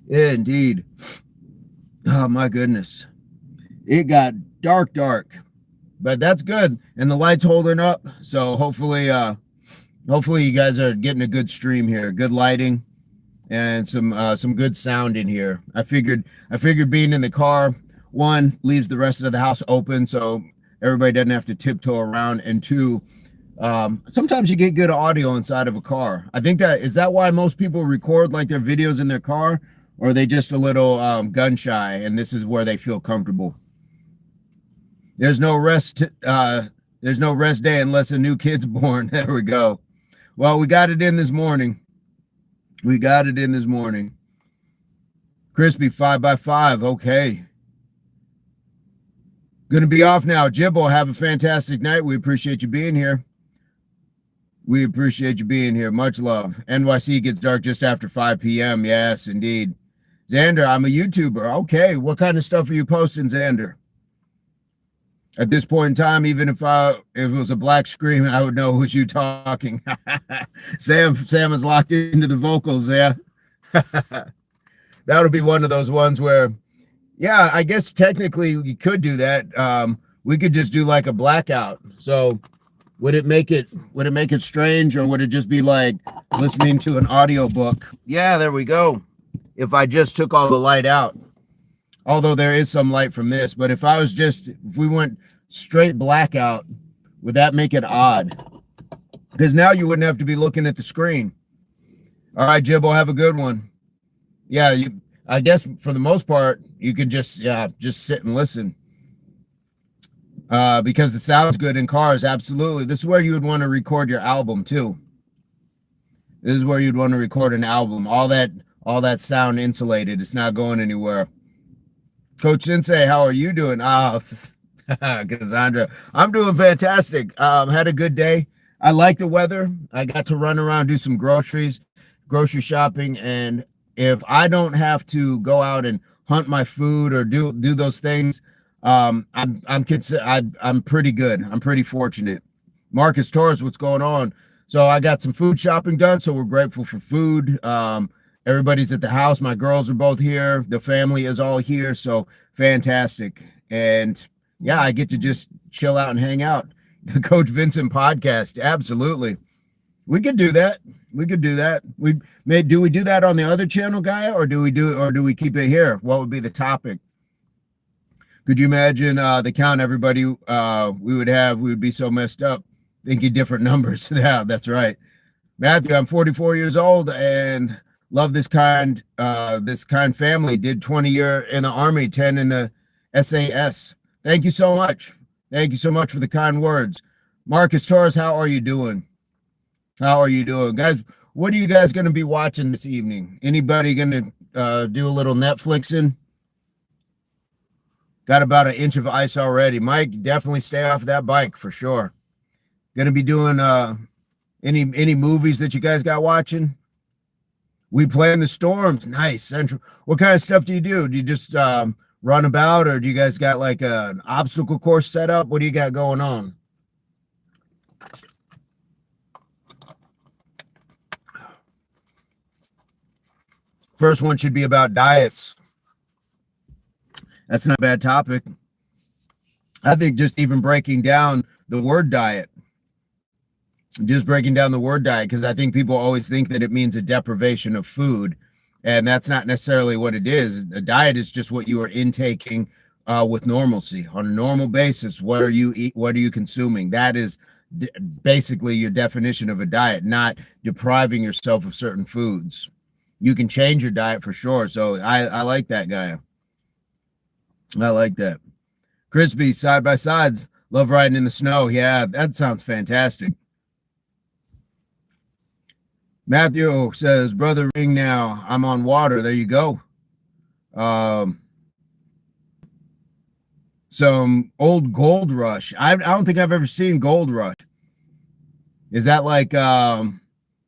Indeed. Oh my goodness. It got dark, but that's good. And the light's holding up. So hopefully you guys are getting a good stream here, good lighting and some good sound in here. I figured being in the car, one, leaves the rest of the house open so everybody doesn't have to tiptoe around, and two, sometimes you get good audio inside of a car. I think is that why most people record like their videos in their car, or are they just a little gun shy and this is where they feel comfortable? There's no rest day unless a new kid's born. There we go. Well, we got it in this morning. Crispy 5x5. Okay. Gonna be off now. Jibbo, have a fantastic night. We appreciate you being here. Much love. NYC gets dark just after 5 p.m. Yes, indeed. Xander, I'm a YouTuber. Okay. What kind of stuff are you posting, Xander? At this point in time, even if it was a black screen, I would know who's you talking. Sam is locked into the vocals, yeah. That would be one of those ones where, yeah, I guess technically we could do that. We could just do like a blackout. So would it make it strange, or would it just be like listening to an audiobook? Yeah, there we go. If I just took all the light out. Although there is some light from this, but if we went straight blackout, would that make it odd? Because now you wouldn't have to be looking at the screen. All right, Jibbo, have a good one. Yeah, I guess for the most part, you can just sit and listen. Because it sounds good in cars, absolutely. This is where you would want to record your album too. This is where you'd want to record an album. All that sound insulated. It's not going anywhere. Coach Sensei, how are you doing? Cassandra, I'm doing fantastic. Had a good day. I like the weather. I got to run around, do some grocery shopping, and if I don't have to go out and hunt my food or do those things, I'm pretty good. I'm pretty fortunate. Marcus Torres, what's going on? So I got some food shopping done, so we're grateful for food. Everybody's at the house. My girls are both here. The family is all here. So fantastic. And yeah, I get to just chill out and hang out. The Coach Vincent podcast. Absolutely. We could do that. Do we do that on the other channel, Gaia, or do we keep it here? What would be the topic? Could you imagine the count everybody we would have? We would be so messed up thinking different numbers. Yeah, that's right. Matthew, I'm 44 years old and love this kind family. Did 20 year in the Army, 10 in the SAS. Thank you so much. Thank you so much for the kind words. Marcus Torres, how are you doing? Guys, what are you guys going to be watching this evening? Anybody going to do a little Netflixing? Got about an inch of ice already. Mike, definitely stay off that bike for sure. Going to be doing any movies that you guys got watching? We play in the storms. Nice. Central. What kind of stuff do you do? Do you just run about, or do you guys got like an obstacle course set up? What do you got going on? First one should be about diets. That's not a bad topic. I think just even breaking down the word diet. Because I think people always think that it means a deprivation of food, and that's not necessarily what it is. A diet is just what you are intaking with normalcy on a normal basis. What are you consuming? That is basically your definition of a diet, not depriving yourself of certain foods. you can change your diet for sure. So I like that guy. I like that. Crispy side by sides. Love riding in the snow. Yeah, that sounds fantastic. Matthew says, brother ring now. I'm on water. There you go. Some old Gold Rush. I don't think I've ever seen Gold Rush. Is that like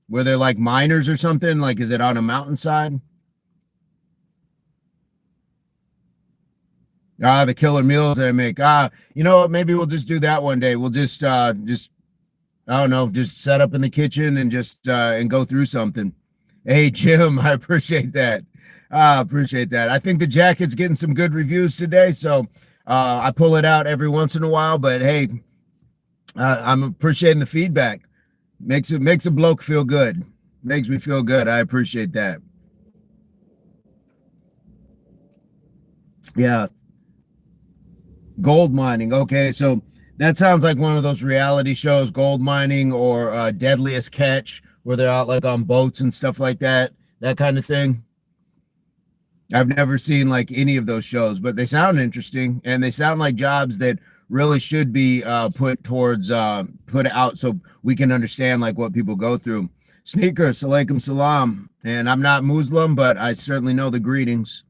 where they're like miners or something? Like, is it on a mountainside? The killer meals they make. You know what? Maybe we'll just do that one day. We'll just I don't know, just set up in the kitchen and just and go through something. Hey Jim, I appreciate that. Appreciate that. I think the jacket's getting some good reviews today, so I pull it out every once in a while. But hey, I'm appreciating the feedback. Makes a bloke feel good. Makes me feel good. I appreciate that. Yeah. Gold mining. Okay, so that sounds like one of those reality shows, gold mining or Deadliest Catch, where they're out like on boats and stuff like that, that kind of thing. I've never seen like any of those shows, but they sound interesting and they sound like jobs that really should be put towards put out so we can understand like what people go through. Sneakers, alaikum salam. And I'm not Muslim, but I certainly know the greetings.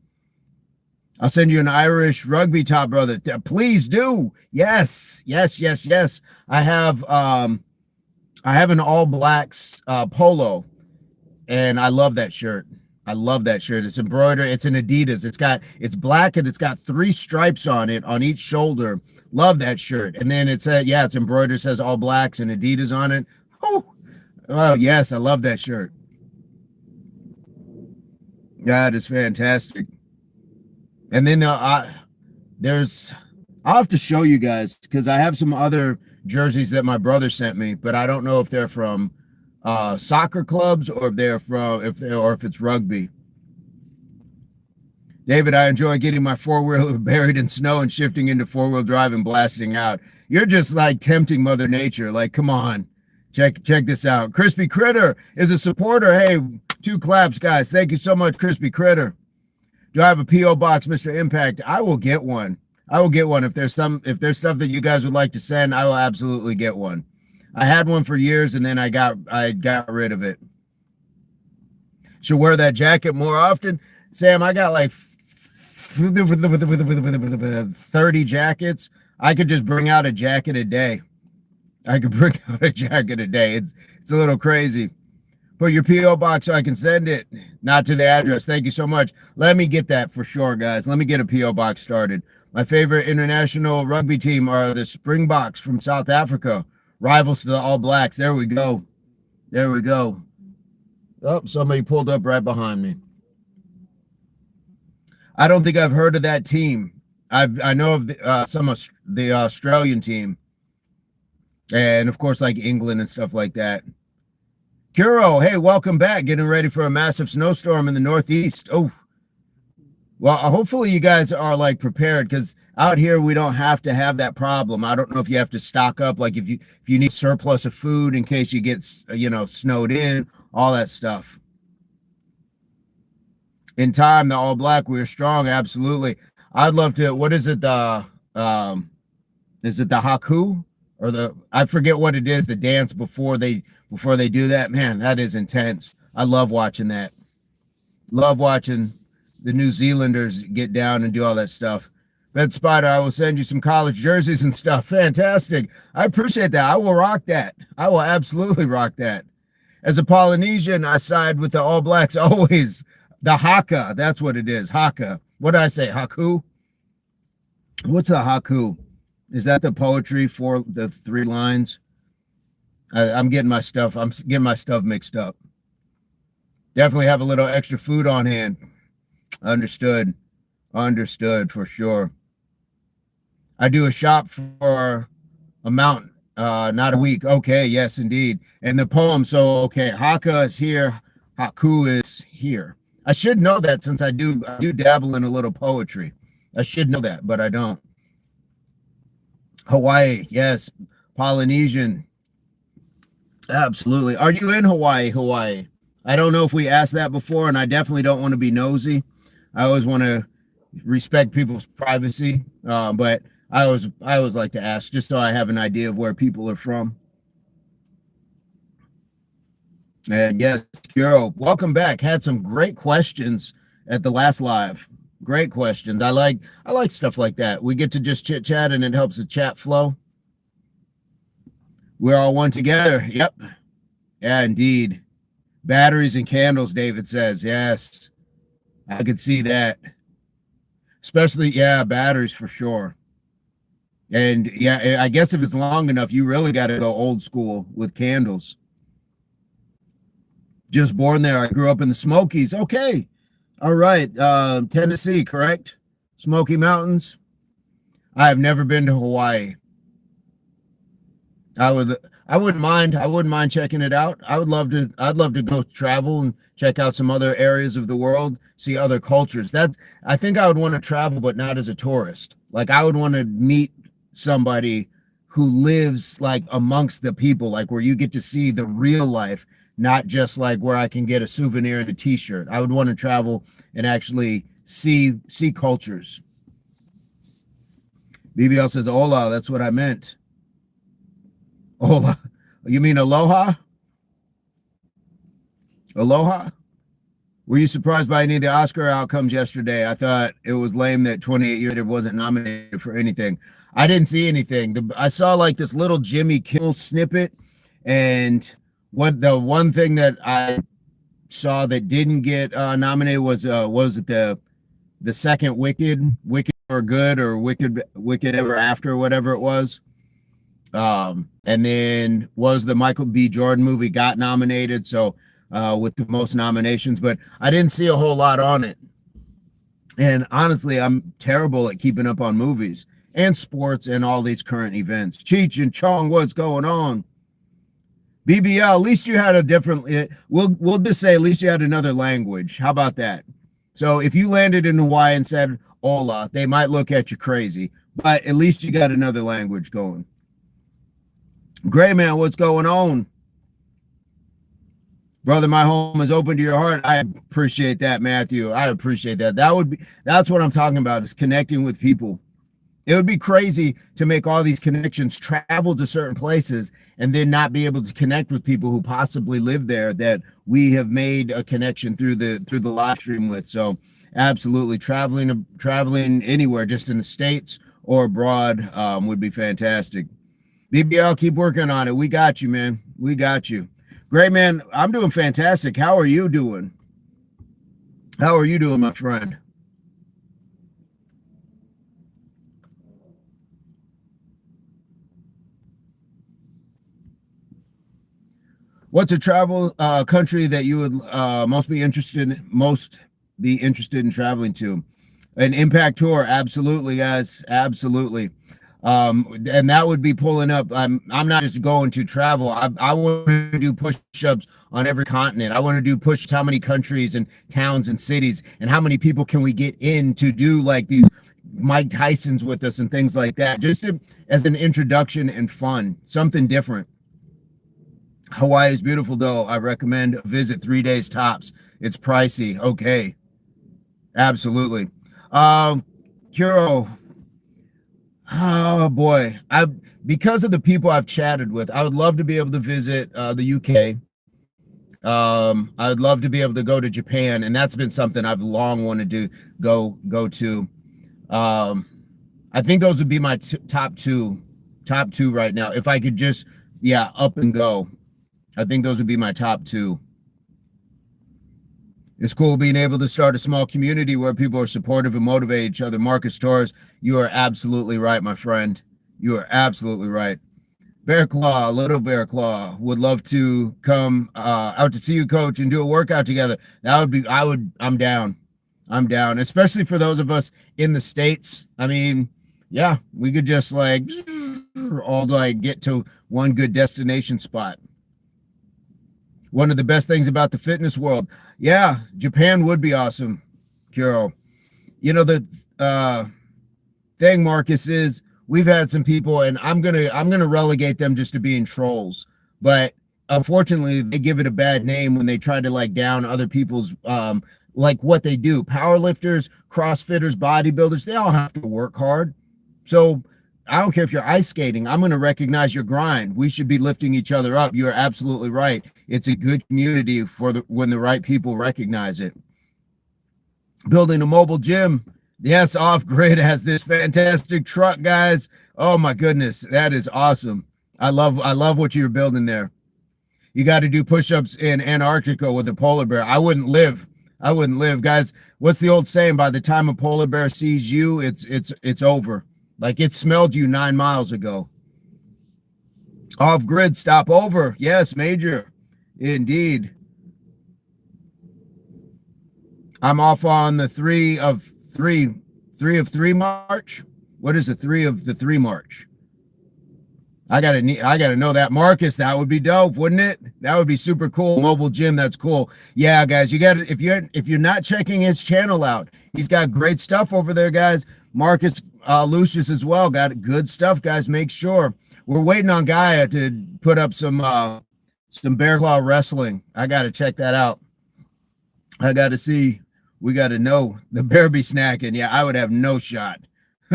I'll send you an Irish rugby top, brother. Please do. Yes, yes, yes, yes. I have an All Blacks polo, and I love that shirt. I love that shirt. It's embroidered. It's an Adidas. It's black and it's got 3 stripes on it on each shoulder. Love that shirt. And then it's embroidered. It says All Blacks and Adidas on it. Oh yes, I love that shirt. That is fantastic. And then I'll have to show you guys because I have some other jerseys that my brother sent me, but I don't know if they're from soccer clubs or if it's rugby. David, I enjoy getting my 4-wheeler buried in snow and shifting into 4-wheel drive and blasting out. You're just like tempting Mother Nature. Like, come on, check this out. Crispy Critter is a supporter. Hey, 2 claps, guys. Thank you so much, Crispy Critter. Do I have a PO box, Mr. Impact? I will get one. I will get one. If there's stuff that you guys would like to send, I will absolutely get one. I had one for years and then I got rid of it. Should wear that jacket more often. Sam, I got like 30 jackets. I could just bring out a jacket a day. It's a little crazy. Put your P.O. box so I can send it, not to the address. Thank you so much. Let me get that for sure, guys. Let me get a P.O. box started. My favorite international rugby team are the Springboks from South Africa, rivals to the All Blacks. There we go. There we go. Oh, somebody pulled up right behind me. I don't think I've heard of that team. I know of the Australian team, and of course, like England and stuff like that. Kuro, hey, welcome back. Getting ready for a massive snowstorm in the Northeast. Oh, well, hopefully you guys are like prepared because out here we don't have to have that problem. I don't know if you have to stock up, like if you need surplus of food in case you get snowed in, all that stuff. In time, the All Black, we're strong, absolutely. I'd love to. What is it? Is it the Haku or I forget what it is. The dance before they do that. Man, that is intense. I love watching that. Love watching the New Zealanders get down and do all that stuff. Bed Spider, I will send you some college jerseys and stuff. Fantastic. I appreciate that. I will rock that. I will absolutely rock that. As a Polynesian, I side with the All Blacks always. The Haka, that's what it is. Haka. What did I say? Haku? What's a Haku? Is that the poetry for the 3 lines? I'm getting my stuff mixed up. Definitely have a little extra food on hand. Understood for sure. I do a shop for a mountain, not a week. Okay, yes, indeed. And the poem, so okay, Haka is here, Haku is here. I should know that since I do dabble in a little poetry. I should know that, but I don't. Hawaii, yes. Polynesian. Absolutely. Are you in Hawaii? I don't know if we asked that before, and I definitely don't want to be nosy. I always want to respect people's privacy, but I always like to ask just so I have an idea of where people are from. And yes, Kiro, welcome back. Had some great questions at the last live. Great questions. I like stuff like that. We get to just chit chat and it helps the chat flow. We're all one together. Yep. Yeah, indeed. Batteries and candles, David says. Yes. I could see that. Especially, yeah, batteries for sure. And yeah, I guess if it's long enough, you really got to go old school with candles. Just born there. I grew up in the Smokies. Okay. All right. Tennessee, correct? Smoky Mountains. I have never been to Hawaii. I wouldn't mind checking it out. I'd love to go travel and check out some other areas of the world, see other cultures. I think I would want to travel, but not as a tourist. Like I would want to meet somebody who lives like amongst the people, like where you get to see the real life, not just like where I can get a souvenir and a t-shirt. I would want to travel and actually see cultures. BBL says, hola, that's what I meant. Hola. You mean aloha? Aloha? Were you surprised by any of the Oscar outcomes yesterday? I thought it was lame that 28 Years Later wasn't nominated for anything. I didn't see anything. I saw like this little Jimmy Kimmel snippet, and what the one thing that I saw that didn't get nominated was it the second Wicked or Good or Wicked Ever After or whatever it was. And then was the Michael B. Jordan movie got nominated, so with the most nominations, but I didn't see a whole lot on it. And honestly, I'm terrible at keeping up on movies and sports and all these current events. Cheech and Chong, what's going on? BBL, at least you had a different, we'll just say at least you had another language. How about that? So if you landed in Hawaii and said hola, they might look at you crazy, but at least you got another language going. Gray man, what's going on? Brother, my home is open to your heart. I appreciate that, Matthew. I appreciate that. That's what I'm talking about, is connecting with people. It would be crazy to make all these connections, travel to certain places, and then not be able to connect with people who possibly live there that we have made a connection through the live stream with. So absolutely, traveling anywhere, just in the States or abroad, would be fantastic. BBL, keep working on it. We got you, man. We got you. Great, man. I'm doing fantastic. How are you doing? How are you doing, my friend? What's a travel country that you would most be interested in traveling to? An impact tour, absolutely, guys, absolutely. And that would be pulling up. I'm not just going to travel. I want to do push-ups on every continent. I want to do push how many countries and towns and cities, and how many people can we get in to do like these Mike Tyson's with us and things like that, just as an introduction and fun, something different. Hawaii is beautiful, though. I recommend a visit, 3 days tops. It's pricey. Okay. Absolutely. Kuro. Oh boy. Because of the people I've chatted with, I would love to be able to visit the UK. I'd love to be able to go to Japan, and that's been something I've long wanted to go to. I think those would be my top two right now. If I could just, up and go. I think those would be my top two. It's cool being able to start a small community where people are supportive and motivate each other. Marcus Torres, you are absolutely right, my friend. You are absolutely right. Bear Claw, little Bear Claw, would love to come out to see you, coach, and do a workout together. I'm down. I'm down, especially for those of us in the States. I mean, yeah, we could just like all like get to one good destination spot. One of the best things about the fitness world. Yeah, Japan would be awesome, Kuro. You know, the thing, Marcus, is we've had some people, and I'm gonna relegate them just to being trolls. But unfortunately they give it a bad name when they try to like down other people's like what they do. Powerlifters, CrossFitters, bodybuilders, they all have to work hard. So I don't care if you're ice skating, I'm going to recognize your grind. We should be lifting each other up. You're absolutely right. It's a good community for when the right people recognize it. Building a mobile gym. Yes, Off Grid has this fantastic truck, guys. Oh my goodness, that is awesome. I love what you're building there. You got to do push-ups in Antarctica with a polar bear. I wouldn't live. Guys. What's the old saying? By the time a polar bear sees you, it's over. Like it smelled you 9 miles ago. Off Grid, stop over. Yes, Major. Indeed. I'm off on the 3 of 3 March. What is the 3 of the 3 March? I gotta know that. Marcus, that would be dope, wouldn't it? That would be super cool. Mobile gym, that's cool. Yeah, guys, you got to, if you're not checking his channel out, he's got great stuff over there, guys. Marcus Lucius as well got good stuff, guys. Make sure we're waiting on Gaia to put up some bear claw wrestling. I gotta check that out. I gotta see. We gotta know the bear be snacking. Yeah, I would have no shot.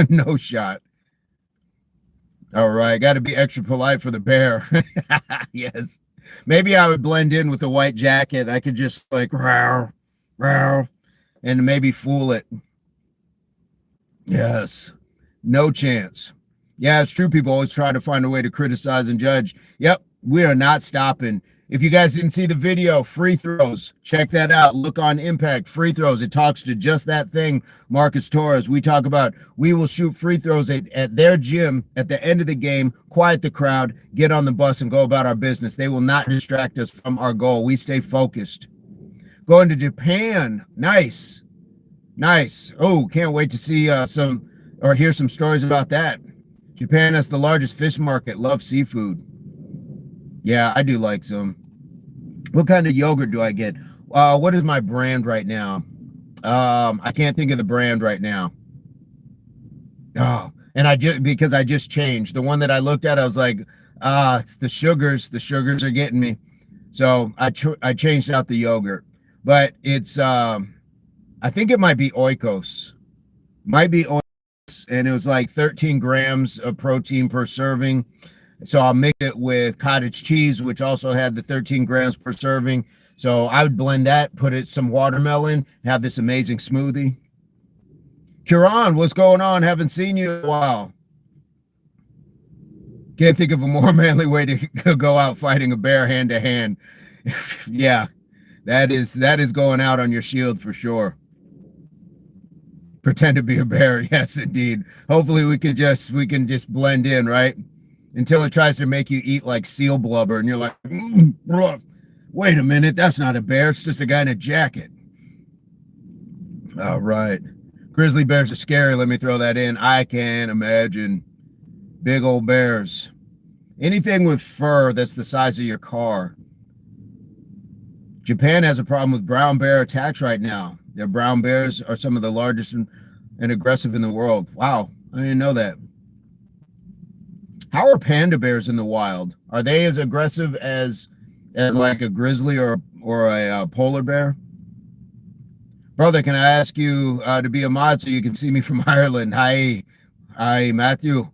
No shot. All right, got to be extra polite for the bear. Yes. Maybe I would blend in with the white jacket. I could just like row, row, and maybe fool it. Yes. No chance. Yeah, it's true. People always try to find a way to criticize and judge. Yep, we are not stopping. If you guys didn't see the video, free throws, check that out. Look on Impact, free throws. It talks to just that thing, Marcus Torres. We talk about we will shoot free throws at their gym at the end of the game, quiet the crowd, get on the bus, and go about our business. They will not distract us from our goal. We stay focused. Going to Japan. Nice. Nice. Oh, can't wait to see hear some stories about that. Japan has the largest fish market. Love seafood. Yeah, I do like some. What kind of yogurt do I get? What is my brand right now? I can't think of the brand right now. Oh, and because I just changed. The one that I looked at, I was like, it's the sugars. The sugars are getting me. So I changed out the yogurt. But it's I think it might be Oikos. Might be Oikos, and it was like 13 grams of protein per serving. So I'll mix it with cottage cheese, which also had the 13 grams per serving. So I would blend that, put it some watermelon, have this amazing smoothie. Kiran, what's going on? Haven't seen you in a while. Can't think of a more manly way to go out fighting a bear hand to hand. Yeah, that is going out on your shield for sure. Pretend to be a bear. Yes, indeed. Hopefully we can just blend in, right? Until it tries to make you eat like seal blubber and you're like, wait a minute, that's not a bear, it's just a guy in a jacket. All right. Grizzly bears are scary, let me throw that in. I can imagine. Big old bears. Anything with fur that's the size of your car. Japan has a problem with brown bear attacks right now. Their brown bears are some of the largest and aggressive in the world. Wow, I didn't know that. How are panda bears in the wild? Are they as aggressive as like a grizzly or a polar bear? Brother, can I ask you to be a mod so you can see me from Ireland? Hi, Matthew.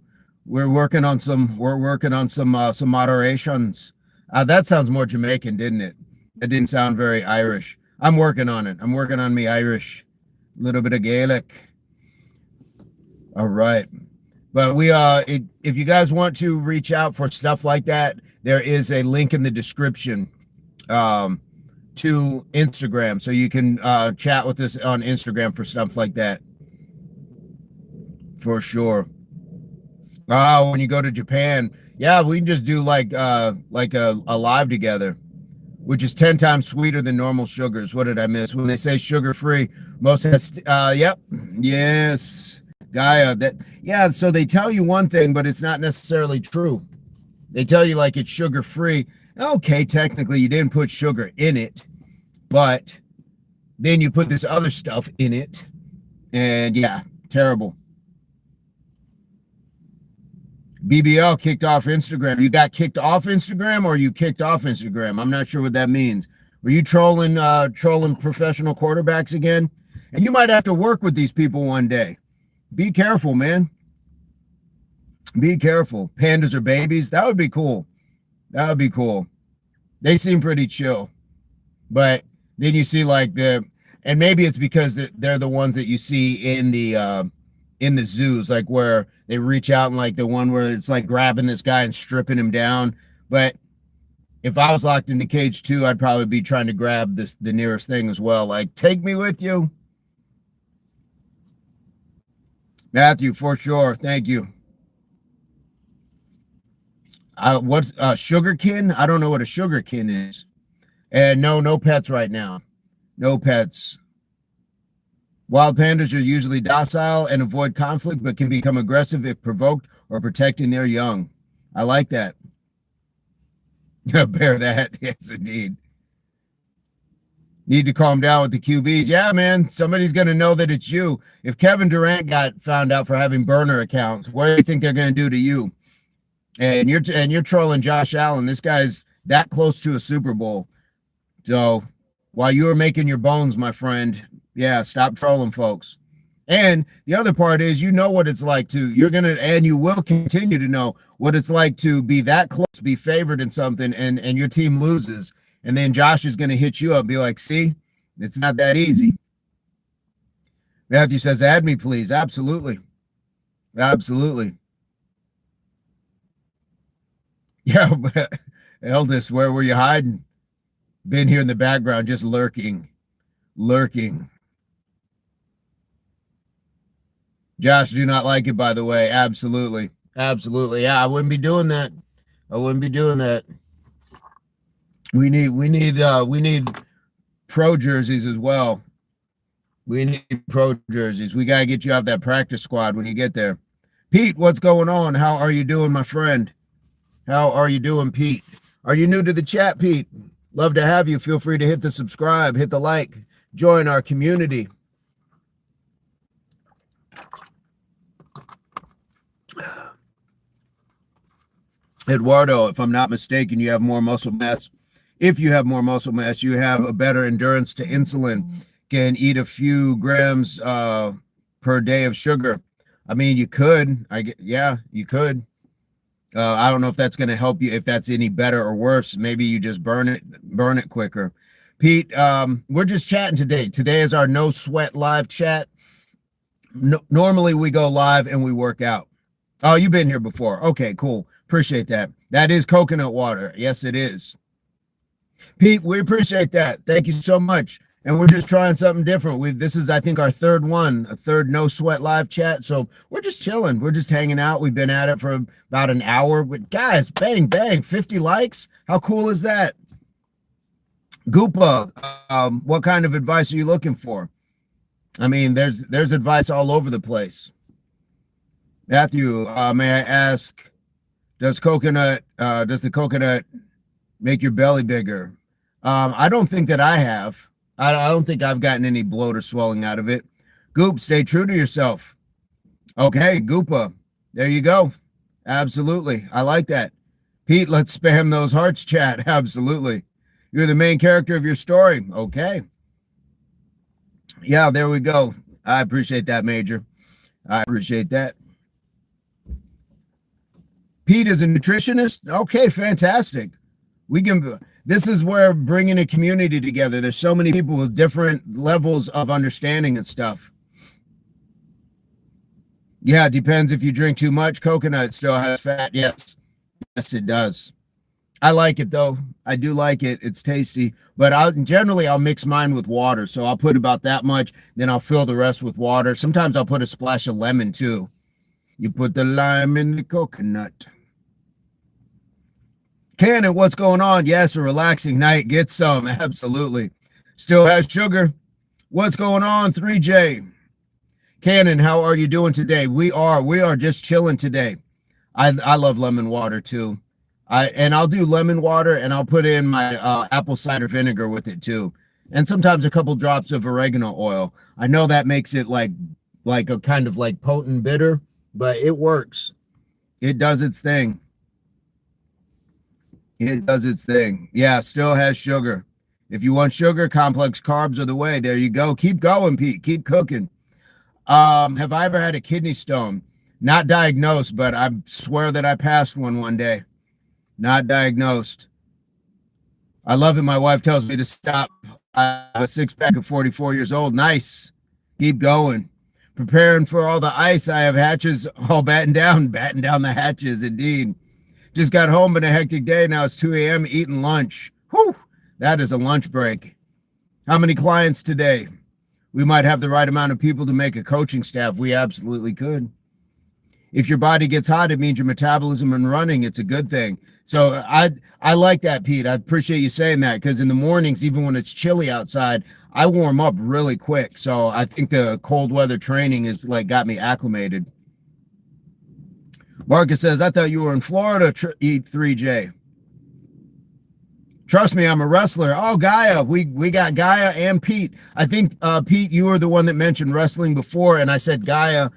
We're working on some moderations. That sounds more Jamaican, didn't it? That didn't sound very Irish. I'm working on it. I'm working on me Irish. A little bit of Gaelic. All right. But if you guys want to reach out for stuff like that, there is a link in the description to Instagram. So you can chat with us on Instagram for stuff like that. For sure. When you go to Japan, yeah, we can just do like a live together, which is 10 times sweeter than normal sugars. What did I miss? When they say sugar-free, most has, yep, yes. Gaia, so they tell you one thing, but it's not necessarily true. They tell you like it's sugar-free. Okay, technically you didn't put sugar in it, but then you put this other stuff in it, and yeah, terrible. BBL kicked off Instagram. You got kicked off Instagram or you kicked off Instagram? I'm not sure what that means. Were you trolling professional quarterbacks again? And you might have to work with these people one day. Be careful, man. Be careful. Pandas are babies. That would be cool. That would be cool. They seem pretty chill. But then you see and maybe it's because they're the ones that you see in the zoos, like where they reach out and like the one where it's like grabbing this guy and stripping him down. But if I was locked in the cage too, I'd probably be trying to grab the nearest thing as well. Like, take me with you. Matthew, for sure. Thank you. What sugarkin? I don't know what a sugarkin is. And no pets right now. No pets. Wild pandas are usually docile and avoid conflict, but can become aggressive if provoked or protecting their young. I like that. Bear that. Yes, indeed. Need to calm down with the QBs. Yeah, man. Somebody's going to know that it's you. If Kevin Durant got found out for having burner accounts, what do you think they're going to do to you? And you're trolling Josh Allen. This guy's that close to a Super Bowl. So while you were making your bones, my friend, yeah, stop trolling folks. And the other part is, you know what it's like and you will continue to know what it's like to be that close, to be favored in something, and your team loses. And then Josh is going to hit you up and be like, see, it's not that easy. Matthew says, add me, please. Absolutely. Absolutely. Yeah, but Eldest, where were you hiding? Been here in the background, just lurking. Josh, do not like it, by the way. Absolutely. Yeah, I wouldn't be doing that. We need pro jerseys as well. We need pro jerseys. We got to get you out that practice squad when you get there. Pete, what's going on? How are you doing, my friend? How are you doing, Pete? Are you new to the chat, Pete? Love to have you. Feel free to hit the subscribe, hit the like, join our community. Eduardo, if I'm not mistaken, you have more muscle mass. If you have more muscle mass, you have a better endurance to insulin. Can eat a few grams per day of sugar. I mean, you could. Yeah, you could. I don't know if that's going to help you, if that's any better or worse. Maybe you just burn it quicker. Pete, we're just chatting today. Today is our no sweat live chat. Normally we go live and we work out. Oh, you've been here before. Okay, cool. Appreciate that. That is coconut water. Yes, it is. Pete, we appreciate that. Thank you so much. And we're just trying something different. This is, I think, our third no sweat live chat. So we're just chilling. We're just hanging out. We've been at it for about an hour. But guys, bang, 50 likes. How cool is that? Goopa, what kind of advice are you looking for? I mean, there's advice all over the place. Matthew, may I ask, does the coconut make your belly bigger? I don't think that I have. I don't think I've gotten any bloat or swelling out of it. Goop, stay true to yourself. Okay, Goopa. There you go. Absolutely. I like that. Pete, let's spam those hearts, chat. Absolutely. You're the main character of your story. Okay. Yeah, there we go. I appreciate that, Major. I appreciate that. Pete is a nutritionist. Okay, fantastic. This is where bringing a community together. There's so many people with different levels of understanding and stuff. Yeah, it depends if you drink too much. Coconut still has fat. Yes, it does. I like it though. I do like it. It's tasty. But I'll mix mine with water. So I'll put about that much. Then I'll fill the rest with water. Sometimes I'll put a splash of lemon too. You put the lime in the coconut. Cannon, what's going on? Yes, a relaxing night. Get some. Absolutely. Still has sugar. What's going on, 3J? Cannon, how are you doing today? We are just chilling today. I love lemon water too. I'll do lemon water and I'll put in my apple cider vinegar with it too. And sometimes a couple drops of oregano oil. I know that makes it like a kind of like potent bitter, but it works. It does its thing. It does its thing. Yeah, still has sugar. If you want sugar, complex carbs are the way. There you go. Keep going, Pete. Keep cooking. Have I ever had a kidney stone? Not diagnosed, but I swear that I passed one day. Not diagnosed. I love it. My wife tells me to stop. I have a six-pack at 44 years old. Nice. Keep going. Preparing for all the ice. I have hatches all batting down the hatches, indeed. Just got home in a hectic day. Now it's 2 a.m. eating lunch. Whew, that is a lunch break. How many clients today? We might have the right amount of people to make a coaching staff. We absolutely could. If your body gets hot, it means your metabolism and running. It's a good thing. So I like that, Pete. I appreciate you saying that, because in the mornings, even when it's chilly outside, I warm up really quick. So I think the cold weather training is like got me acclimated. Marcus says, I thought you were in Florida, E3J. Trust me, I'm a wrestler. Oh, Gaia. We got Gaia and Pete. I think, Pete, you were the one that mentioned wrestling before, and I said Gaia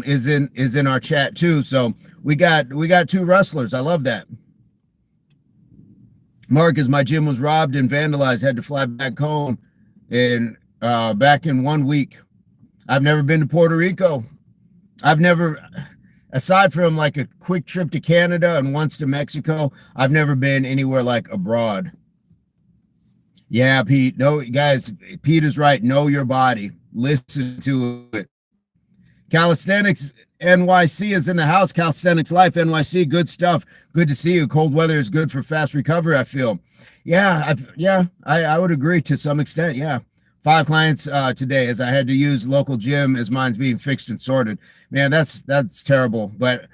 is in our chat too. So we got two wrestlers. I love that. Marcus, my gym was robbed and vandalized. Had to fly back home back in 1 week. I've never been to Puerto Rico. I've never, aside from like a quick trip to Canada and once to Mexico, I've never been anywhere like abroad. Yeah, Pete. No, guys, Pete is right. Know your body. Listen to it. Calisthenics NYC is in the house. Calisthenics Life NYC. Good stuff. Good to see you. Cold weather is good for fast recovery, I feel. Yeah, I would agree to some extent. Yeah. 5 clients today, as I had to use local gym as mine's being fixed and sorted. Man, that's terrible, but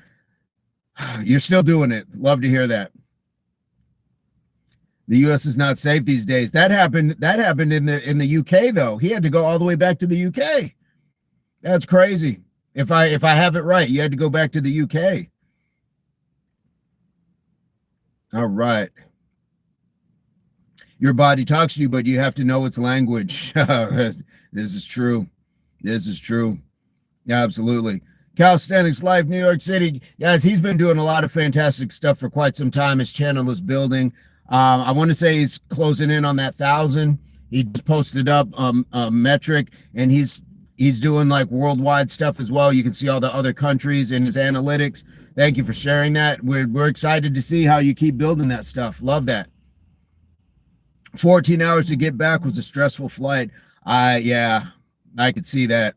you're still doing it. Love to hear that. The U.S. is not safe these days. That happened in the U.K. though. He had to go all the way back to the U.K. That's crazy. If I have it right, you had to go back to the UK. All right. Your body talks to you, but you have to know its language. This is true. This is true. Absolutely. Calisthenics Life, New York City. Guys, he's been doing a lot of fantastic stuff for quite some time. His channel is building. I want to say he's closing in on that 1,000. He just posted up a metric, and he's doing like worldwide stuff as well. You can see all the other countries in his analytics. Thank you for sharing that. We're excited to see how you keep building that stuff. Love that. 14 hours to get back was a stressful flight. Yeah, I could see that.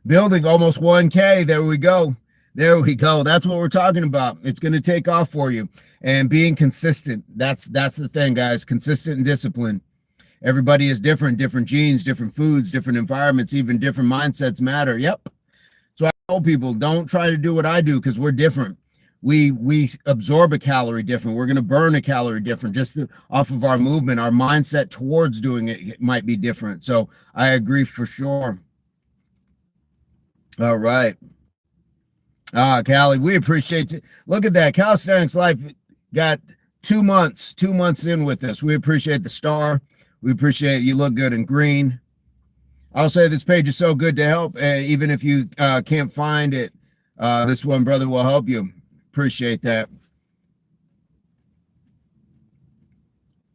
Building almost 1K. There we go. There we go. That's what we're talking about. It's going to take off for you. And being consistent. That's the thing, guys. Consistent and disciplined. Everybody is different genes, different foods, different environments, even different mindsets matter. Yep. So I tell people, don't try to do what I do, because we're different. We absorb a calorie different. We're going to burn a calorie different just off of our movement. Our mindset towards doing it might be different. So I agree for sure. All right. Callie, we appreciate it. Look at that. Calisthenics Life got 2 months in with us. We appreciate the star. We appreciate it. You look good in green. I'll say this page is so good to help. And even if you can't find it, this one brother will help you. Appreciate that.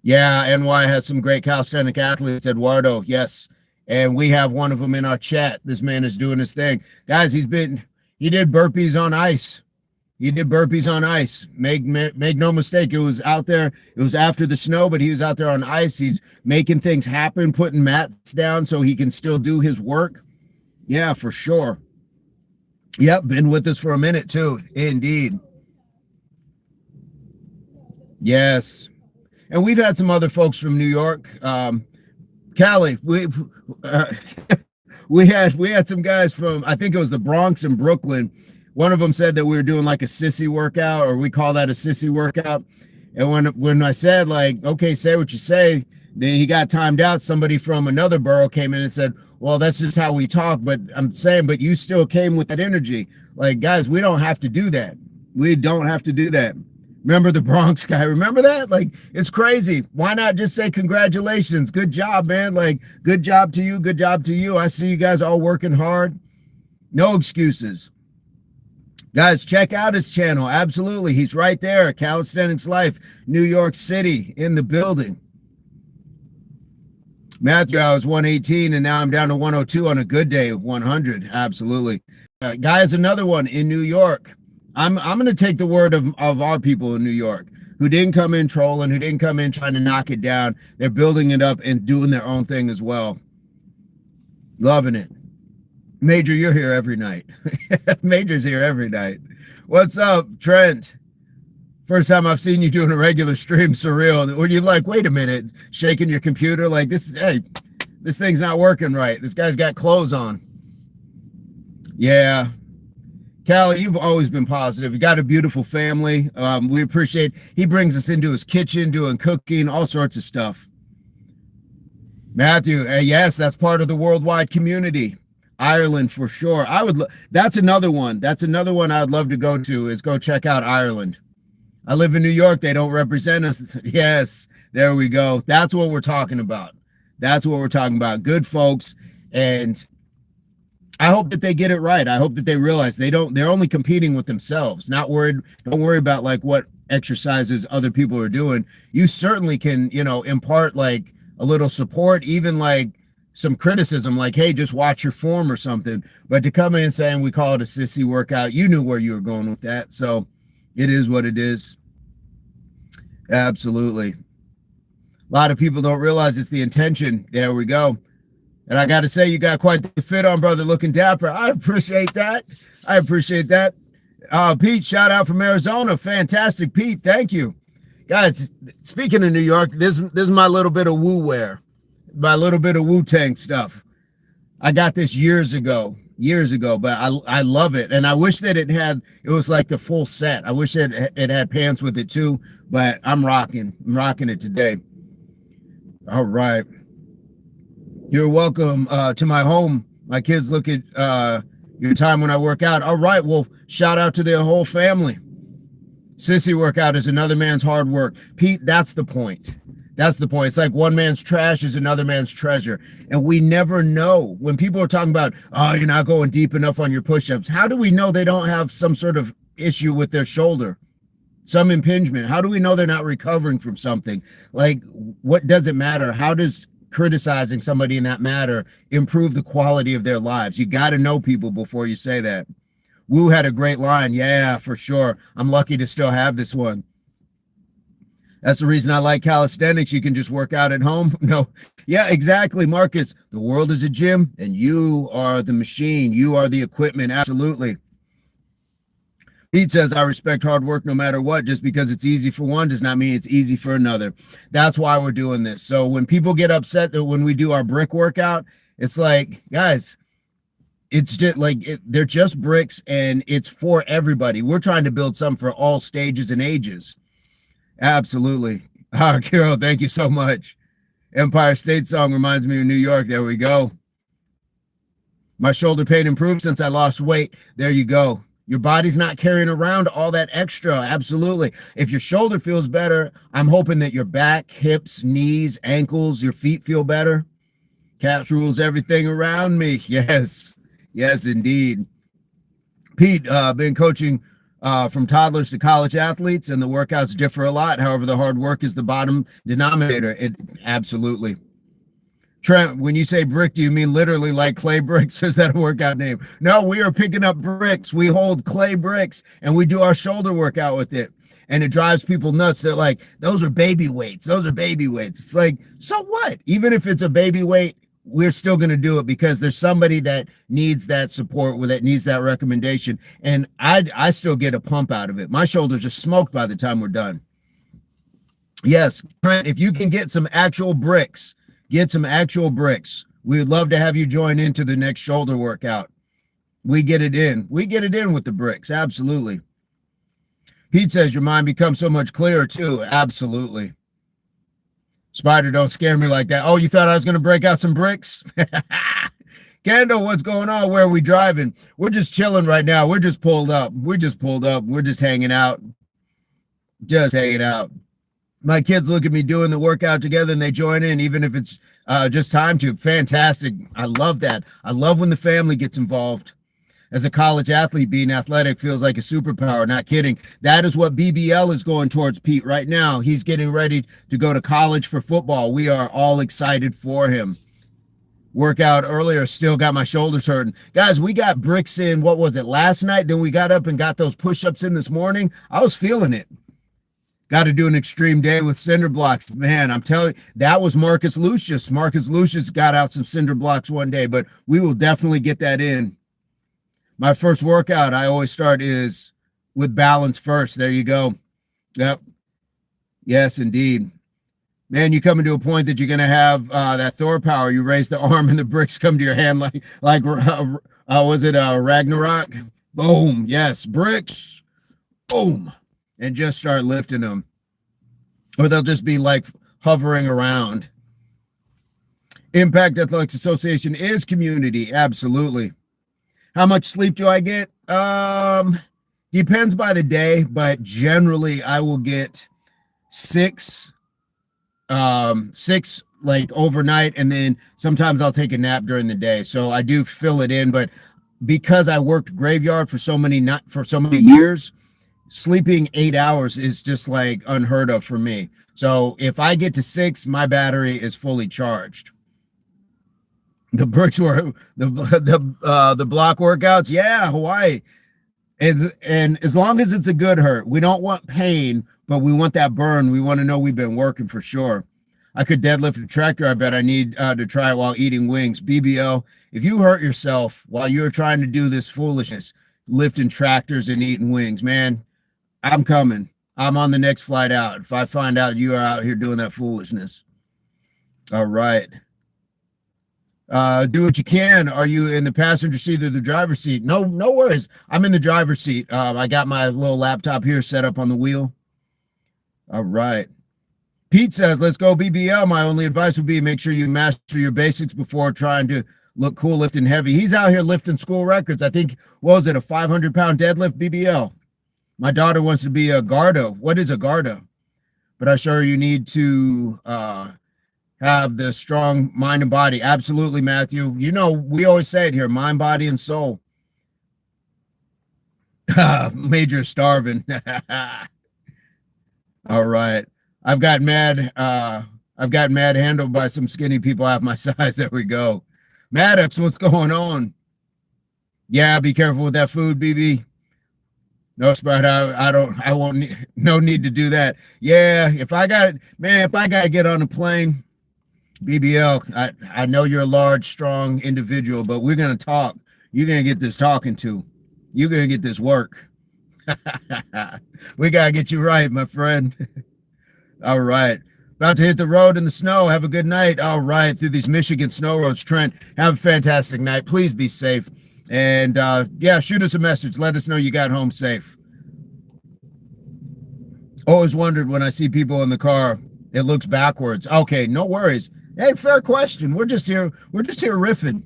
Yeah, NY has some great calisthenic athletes. Eduardo, yes. And we have one of them in our chat. This man is doing his thing. Guys, he did burpees on ice. He did burpees on ice. Make no mistake. It was out there. It was after the snow, but he was out there on ice. He's making things happen, putting mats down so he can still do his work. Yeah, for sure. Yep, been with us for a minute too. Indeed. Yes. And we've had some other folks from New York. Callie, we had some guys from, I think it was the Bronx and Brooklyn. One of them said that we were doing like a sissy workout, or we call that a sissy workout. And when I said like, okay, say what you say, then he got timed out. Somebody from another borough came in and said, well, that's just how we talk. But I'm saying, but you still came with that energy. Like, guys, we don't have to do that. We don't have to do that. Remember the Bronx guy? Remember that? Like, it's crazy. Why not just say congratulations? Good job, man. Like, good job to you. Good job to you. I see you guys all working hard. No excuses. Guys, check out his channel. Absolutely. He's right there. Calisthenics Life, New York City, in the building. Matthew, I was 118 and now I'm down to 102 on a good day, 100. Absolutely. Guys, another one in New York. I'm going to take the word of our people in New York who didn't come in trolling, who didn't come in trying to knock it down. They're building it up and doing their own thing as well. Loving it. Major, you're here every night. Major's here every night. What's up, Trent? First time I've seen you doing a regular stream, surreal. Were you like, wait a minute, shaking your computer like this? Hey, this thing's not working right. This guy's got clothes on. Yeah. Callie, you've always been positive. You got a beautiful family. We appreciate, he brings us into his kitchen, doing cooking, all sorts of stuff. Matthew, yes, that's part of the worldwide community. Ireland for sure. That's another one. That's another one I'd love to go to, is go check out Ireland. I live in New York. They don't represent us. Yes, there we go. That's what we're talking about. That's what we're talking about. Good folks. And I hope that they get it right. I hope that they realize they're only competing with themselves, not worried. Don't worry about like what exercises other people are doing. You certainly can, impart like a little support, even like some criticism, like, hey, just watch your form or something. But to come in saying we call it a sissy workout, you knew where you were going with that. So it is what it is. Absolutely. A lot of people don't realize it's the intention. There we go. And I got to say, you got quite the fit on, brother, looking dapper. I appreciate that. I appreciate that. Pete, shout out from Arizona. Fantastic, Pete. Thank you. Guys, speaking of New York, this is my little bit of woo wear. My little bit of Wu-Tang stuff. I got this years ago, but I love it. And I wish that it was like the full set. I wish it had pants with it too, but I'm rocking it today. All right. You're welcome to my home. My kids look at your time when I work out. All right. Well, shout out to their whole family. Sissy workout is another man's hard work. Pete, that's the point. That's the point. It's like one man's trash is another man's treasure. And we never know when people are talking about, oh, you're not going deep enough on your push-ups. How do we know they don't have some sort of issue with their shoulder? Some impingement? How do we know they're not recovering from something? Like, what does it matter? How does criticizing somebody in that matter improve the quality of their lives? You got to know people before you say that. Wu had a great line. Yeah, for sure. I'm lucky to still have this one. That's the reason I like calisthenics. You can just work out at home. No. Yeah, exactly, Marcus. The world is a gym and you are the machine. You are the equipment. Absolutely. Pete says, I respect hard work no matter what. Just because it's easy for one does not mean it's easy for another. That's why we're doing this. So when people get upset that when we do our brick workout, it's like, guys, it's just like they're just bricks and it's for everybody. We're trying to build something for all stages and ages. Absolutely. Kiro, thank you so much. Empire State song reminds me of New York. There we go. My shoulder pain improved since I lost weight. There you go. Your body's not carrying around all that extra. Absolutely. If your shoulder feels better, I'm hoping that your back, hips, knees, ankles, your feet feel better. Cat rules everything around me. Yes. Yes, indeed. Pete, been coaching from toddlers to college athletes, and the workouts differ a lot. However, the hard work is the bottom denominator. It absolutely. Trent, when you say brick, do you mean literally like clay bricks, or is that a workout name? No, we are picking up bricks. We hold clay bricks and we do our shoulder workout with it. And it drives people nuts. They're like, those are baby weights. Those are baby weights. It's like, so what? Even if it's a baby weight, we're still going to do it because there's somebody that needs that support, that needs that recommendation. And I still get a pump out of it. My shoulders are smoked by the time we're done. Yes, Trent, if you can get some actual bricks, get some actual bricks. We would love to have you join into the next shoulder workout. We get it in. We get it in with the bricks. Absolutely. Pete says your mind becomes so much clearer too. Absolutely. Spider, don't scare me like that. Oh, you thought I was going to break out some bricks? Kendall, what's going on? Where are we driving? We're just chilling right now. We're just pulled up. We're just hanging out. Just hanging out. My kids look at me doing the workout together and they join in, even if it's just time to. Fantastic. I love that. I love when the family gets involved. as a college athlete, being athletic feels like a superpower. Not kidding. That is what BBL is going towards, Pete, right now. He's getting ready to go to college for football. We are all excited for him. Workout earlier, still got my shoulders hurting. Guys, we got bricks in, what was it, last night? Then we got up and got those push-ups in this morning. I was feeling it. Got to do an extreme day with cinder blocks. Man, I'm telling you, that was Marcus Lucius. Marcus Lucius got out some cinder blocks one day, but we will definitely get that in. My first workout, I always start is with balance first. There you go. Yep. Yes, indeed. Man, you coming to a point that you're going to have that Thor power. You raise the arm and the bricks come to your hand like was it Ragnarok? Boom. Yes, bricks. Boom. And just start lifting them. Or they'll just be like hovering around. Impact Athletics Association is community. Absolutely. How much sleep do I get? Depends by the day, but generally I will get six like overnight, and then sometimes I'll take a nap during the day. So I do fill it in, but because I worked graveyard for so many years, sleeping 8 hours is just like unheard of for me. So if I get to 6, my battery is fully charged. The bricks were the block workouts. Yeah, Hawaii. And as long as it's a good hurt, we don't want pain, but we want that burn. We want to know we've been working for sure. I could deadlift a tractor. I bet I need to try it while eating wings. BBO, if you hurt yourself while you're trying to do this foolishness, lifting tractors and eating wings, man, I'm coming. I'm on the next flight out if I find out you are out here doing that foolishness. All right. Do what you can. Are you in the passenger seat or the driver's seat? No worries. I'm in the driver's seat. I got my little laptop here set up on the wheel. All right. Pete says, let's go BBL. My only advice would be make sure you master your basics before trying to look cool lifting heavy. He's out here lifting school records. I think, what was it, a 500-pound deadlift, BBL? My daughter wants to be a Garda. What is a Garda? But I'm sure you need to have the strong mind and body. Absolutely, Matthew. You know, we always say it here, mind, body, and soul. Major starving. All right. I've got mad handled by some skinny people half my size. There we go. Maddox, what's going on? Yeah, be careful with that food, BB. No, Sprite, I won't need, no need to do that. Yeah, if I got to get on a plane, BBL, I know you're a large, strong individual, but we're going to talk. You're going to get this talking to. You're going to get this work. We got to get you right, my friend. All right. About to hit the road in the snow. Have a good night. All right. Through these Michigan snow roads. Trent, have a fantastic night. Please be safe. And yeah, shoot us a message. Let us know you got home safe. Always wondered when I see people in the car, it looks backwards. Okay, no worries. Hey, fair question. We're just here riffing.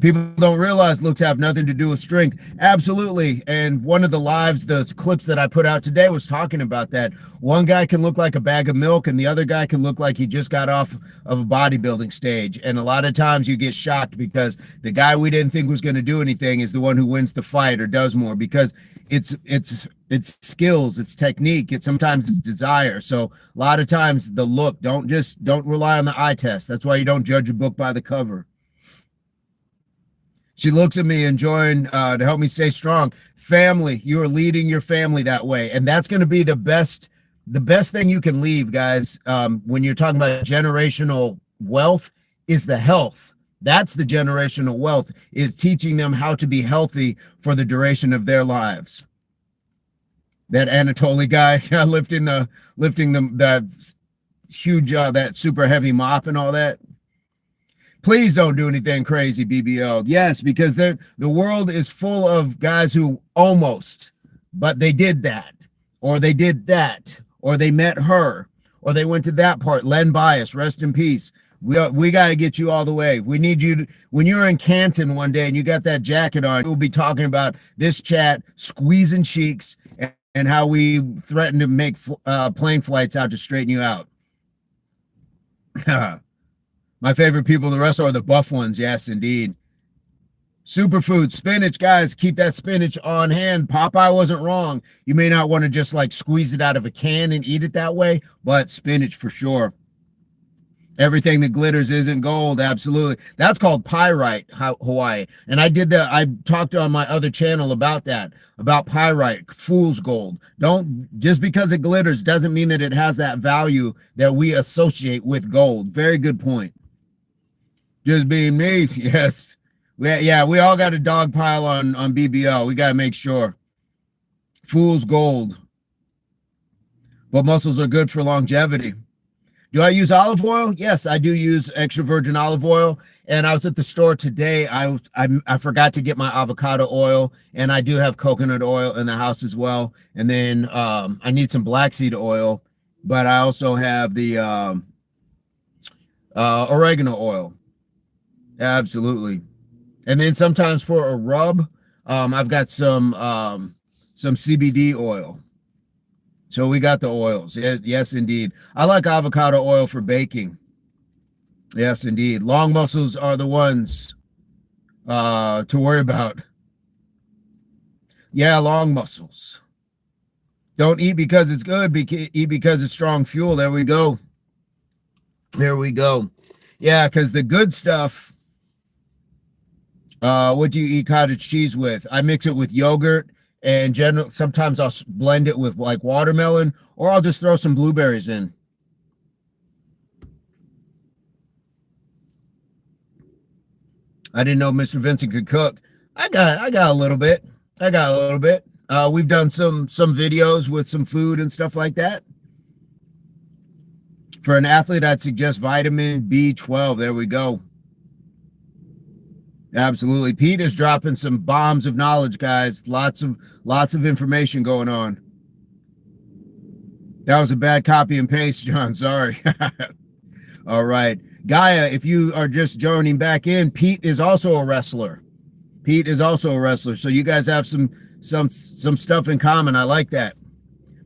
People don't realize looks have nothing to do with strength. Absolutely. And one of the lives, the clips that I put out today was talking about that. One guy can look like a bag of milk and the other guy can look like he just got off of a bodybuilding stage. And a lot of times you get shocked because the guy we didn't think was going to do anything is the one who wins the fight or does more, because it's skills, it's technique, sometimes it's desire. So a lot of times the look, don't rely on the eye test. That's why you don't judge a book by the cover. She looks at me enjoying to help me stay strong. Family, you are leading your family that way. And that's going to be the best thing you can leave, guys, when you're talking about generational wealth, is the health. That's the generational wealth, is teaching them how to be healthy for the duration of their lives. That Anatoly guy lifting that huge, that super heavy mop and all that. Please don't do anything crazy, BBL. Yes, because the world is full of guys who almost, but they did that, or they did that, or they met her, or they went to that part. Len Bias, rest in peace. We got to get you all the way. We need you to, when you're in Canton one day and you got that jacket on, we'll be talking about this chat, squeezing cheeks, and how we threaten to make plane flights out to straighten you out. My favorite people in the wrestling are the buff ones. Yes, indeed. Superfood, spinach, guys, keep that spinach on hand. Popeye wasn't wrong. You may not want to just like squeeze it out of a can and eat it that way, but spinach for sure. Everything that glitters isn't gold. Absolutely. That's called pyrite, Hawaii. And I talked on my other channel about that, about pyrite, fool's gold. Don't, just because it glitters doesn't mean that it has that value that we associate with gold. Very good point. Just being me. Yes. We all got a dog pile on BBO. We got to make sure. Fool's gold. But mussels are good for longevity. Do I use olive oil? Yes, I do use extra virgin olive oil. And I was at the store today. I forgot to get my avocado oil, and I do have coconut oil in the house as well. And then I need some black seed oil, but I also have the oregano oil. Absolutely. And then sometimes for a rub, I've got some CBD oil. So we got the oils. Yes, indeed. I like avocado oil for baking. Yes, indeed. Long mussels are the ones to worry about. Yeah, long mussels. Don't eat because it's good. Eat because it's strong fuel. There we go. There we go. Yeah, because the good stuff, what do you eat cottage cheese with? I mix it with yogurt. And sometimes I'll blend it with like watermelon, or I'll just throw some blueberries in. I didn't know Mr. Vincent could cook. I got a little bit. We've done some videos with some food and stuff like that. For an athlete, I'd suggest vitamin B12. There we go. Absolutely. Pete is dropping some bombs of knowledge, guys. Lots of information going on. That was a bad copy and paste, John. Sorry. All right. Gaia, if you are just joining back in, Pete is also a wrestler. So you guys have some stuff in common. I like that.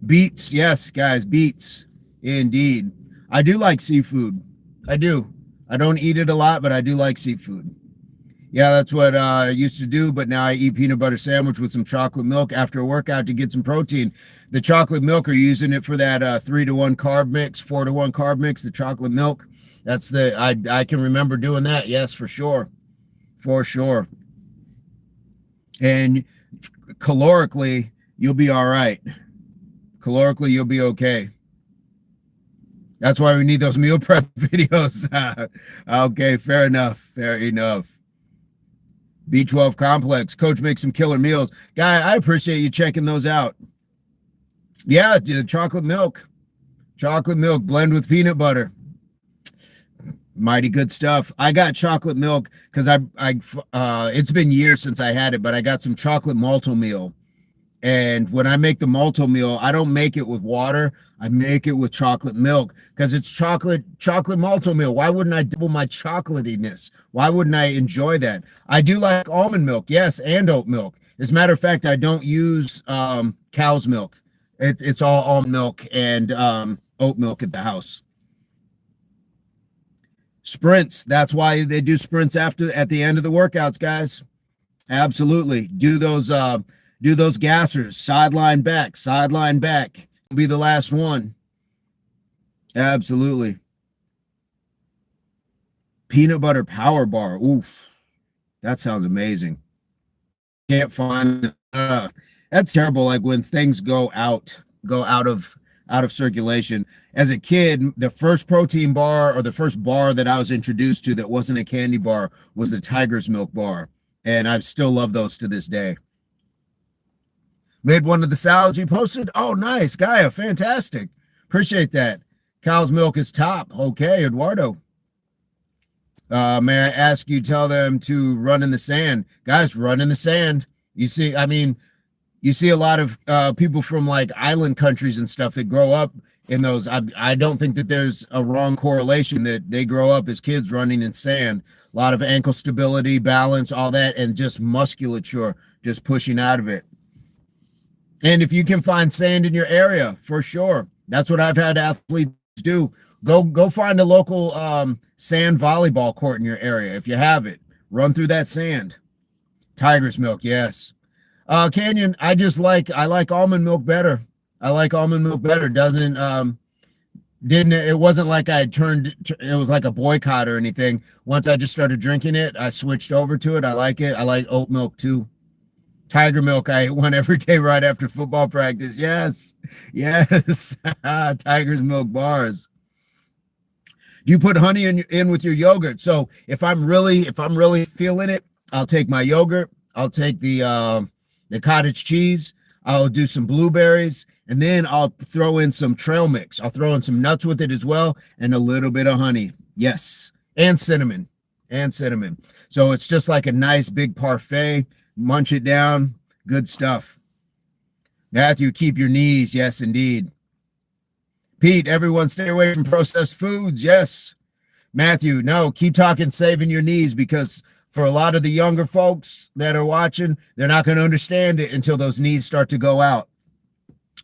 Beets. Yes, guys, beets. Indeed. I do like seafood. I do. I don't eat it a lot, but I do like seafood. Yeah, that's what I used to do, but now I eat peanut butter sandwich with some chocolate milk after a workout to get some protein. The chocolate milk, are you using it for that 3-to-1 carb mix, 4-to-1 carb mix, the chocolate milk? That's I can remember doing that. Yes, for sure. For sure. And calorically, you'll be all right. Calorically, you'll be okay. That's why we need those meal prep videos. Okay, fair enough. B12 complex. Coach makes some killer meals. Guy, I appreciate you checking those out. Yeah, the chocolate milk. Chocolate milk blend with peanut butter. Mighty good stuff. I got chocolate milk because it's been years since I had it, but I got some chocolate malto meal. And when I make the malto meal, I don't make it with water. I make it with chocolate milk because it's chocolate malto meal. Why wouldn't I double my chocolatiness? Why wouldn't I enjoy that? I do like almond milk, yes, and oat milk. As a matter of fact, I don't use cow's milk. It's all almond milk and oat milk at the house. Sprints. That's why they do sprints at the end of the workouts, guys. Absolutely. Do those gassers, sideline back. Be the last one. Absolutely. Peanut butter power bar. Oof. That sounds amazing. Can't find that's terrible. Like when things go out of circulation. As a kid, the first protein bar or the first bar that I was introduced to that wasn't a candy bar was the Tiger's Milk bar. And I still love those to this day. Made one of the salads you posted. Oh, nice, Gaia. Fantastic. Appreciate that. Cow's milk is top. Okay, Eduardo. May I ask you, tell them to run in the sand. Guys, run in the sand. You see a lot of people from like island countries and stuff that grow up in those. I don't think that there's a wrong correlation that they grow up as kids running in sand. A lot of ankle stability, balance, all that, and just musculature, just pushing out of it. And if you can find sand in your area, for sure. That's what I've had athletes do. Go find a local sand volleyball court in your area. If you have it, run through that sand. Tiger's milk, yes. Canyon, I like almond milk better. I like almond milk better. It wasn't like I had it was like a boycott or anything. Once I just started drinking it, I switched over to it. I like it. I like oat milk too. Tiger milk, I ate one every day right after football practice. Yes. Yes. Tiger's milk bars. Do you put honey in with your yogurt? So if I'm really feeling it, I'll take my yogurt, I'll take the cottage cheese, I'll do some blueberries, and then I'll throw in some trail mix. I'll throw in some nuts with it as well, and a little bit of honey. Yes. And cinnamon. So it's just like a nice big parfait. Munch it down. Good stuff. Matthew, keep your knees. Yes, indeed. Pete, everyone stay away from processed foods. Yes. Matthew, no, keep talking saving your knees, because for a lot of the younger folks that are watching, they're not going to understand it until those knees start to go out.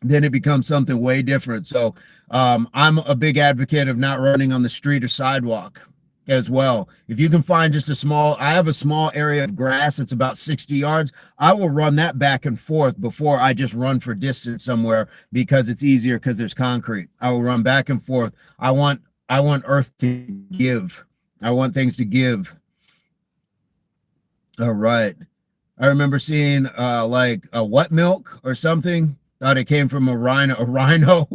Then it becomes something way different. So I'm a big advocate of not running on the street or sidewalk as well. If you can find just I have a small area of grass. It's about 60 yards. I will run that back and forth before I just run for distance somewhere, because it's easier because there's concrete. I will run back and forth. I want earth to give. I want things to give. All right. I remember seeing like a what milk or something. Thought it came from a rhino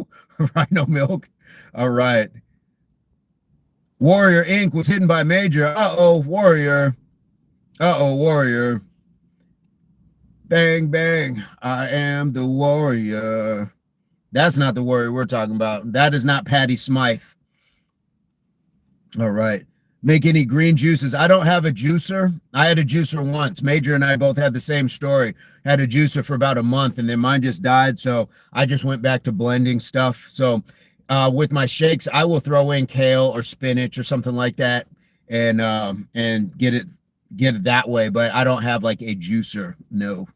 milk. All right. Warrior Inc. was hidden by Major. Warrior. Warrior. Bang, bang. I am the warrior. That's not the warrior we're talking about. That is not Patty Smythe. All right. Make any green juices. I don't have a juicer. I had a juicer once. Major and I both had the same story. Had a juicer for about a month, and then mine just died. So I just went back to blending stuff. So with my shakes, I will throw in kale or spinach or something like that, and get it that way. But I don't have like a juicer. No.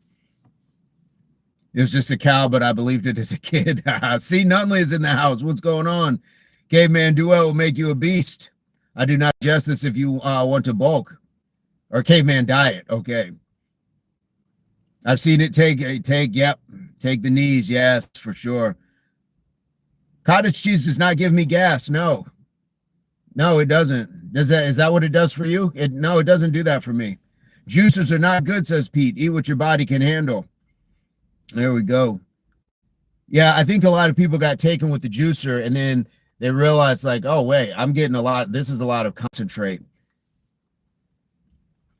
It was just a cow, but I believed it as a kid. See, Nunley is in the house. What's going on? Caveman Duo will make you a beast. I do not suggest this if you want to bulk. Or caveman diet. Okay. I've seen it take the knees. Yes, for sure. Cottage cheese does not give me gas. No, it doesn't. Is that what it does for you? No, it doesn't do that for me. Juicers are not good, says Pete. Eat what your body can handle. There we go. Yeah, I think a lot of people got taken with the juicer, and then they realized, like, oh, wait, I'm getting this is a lot of concentrate.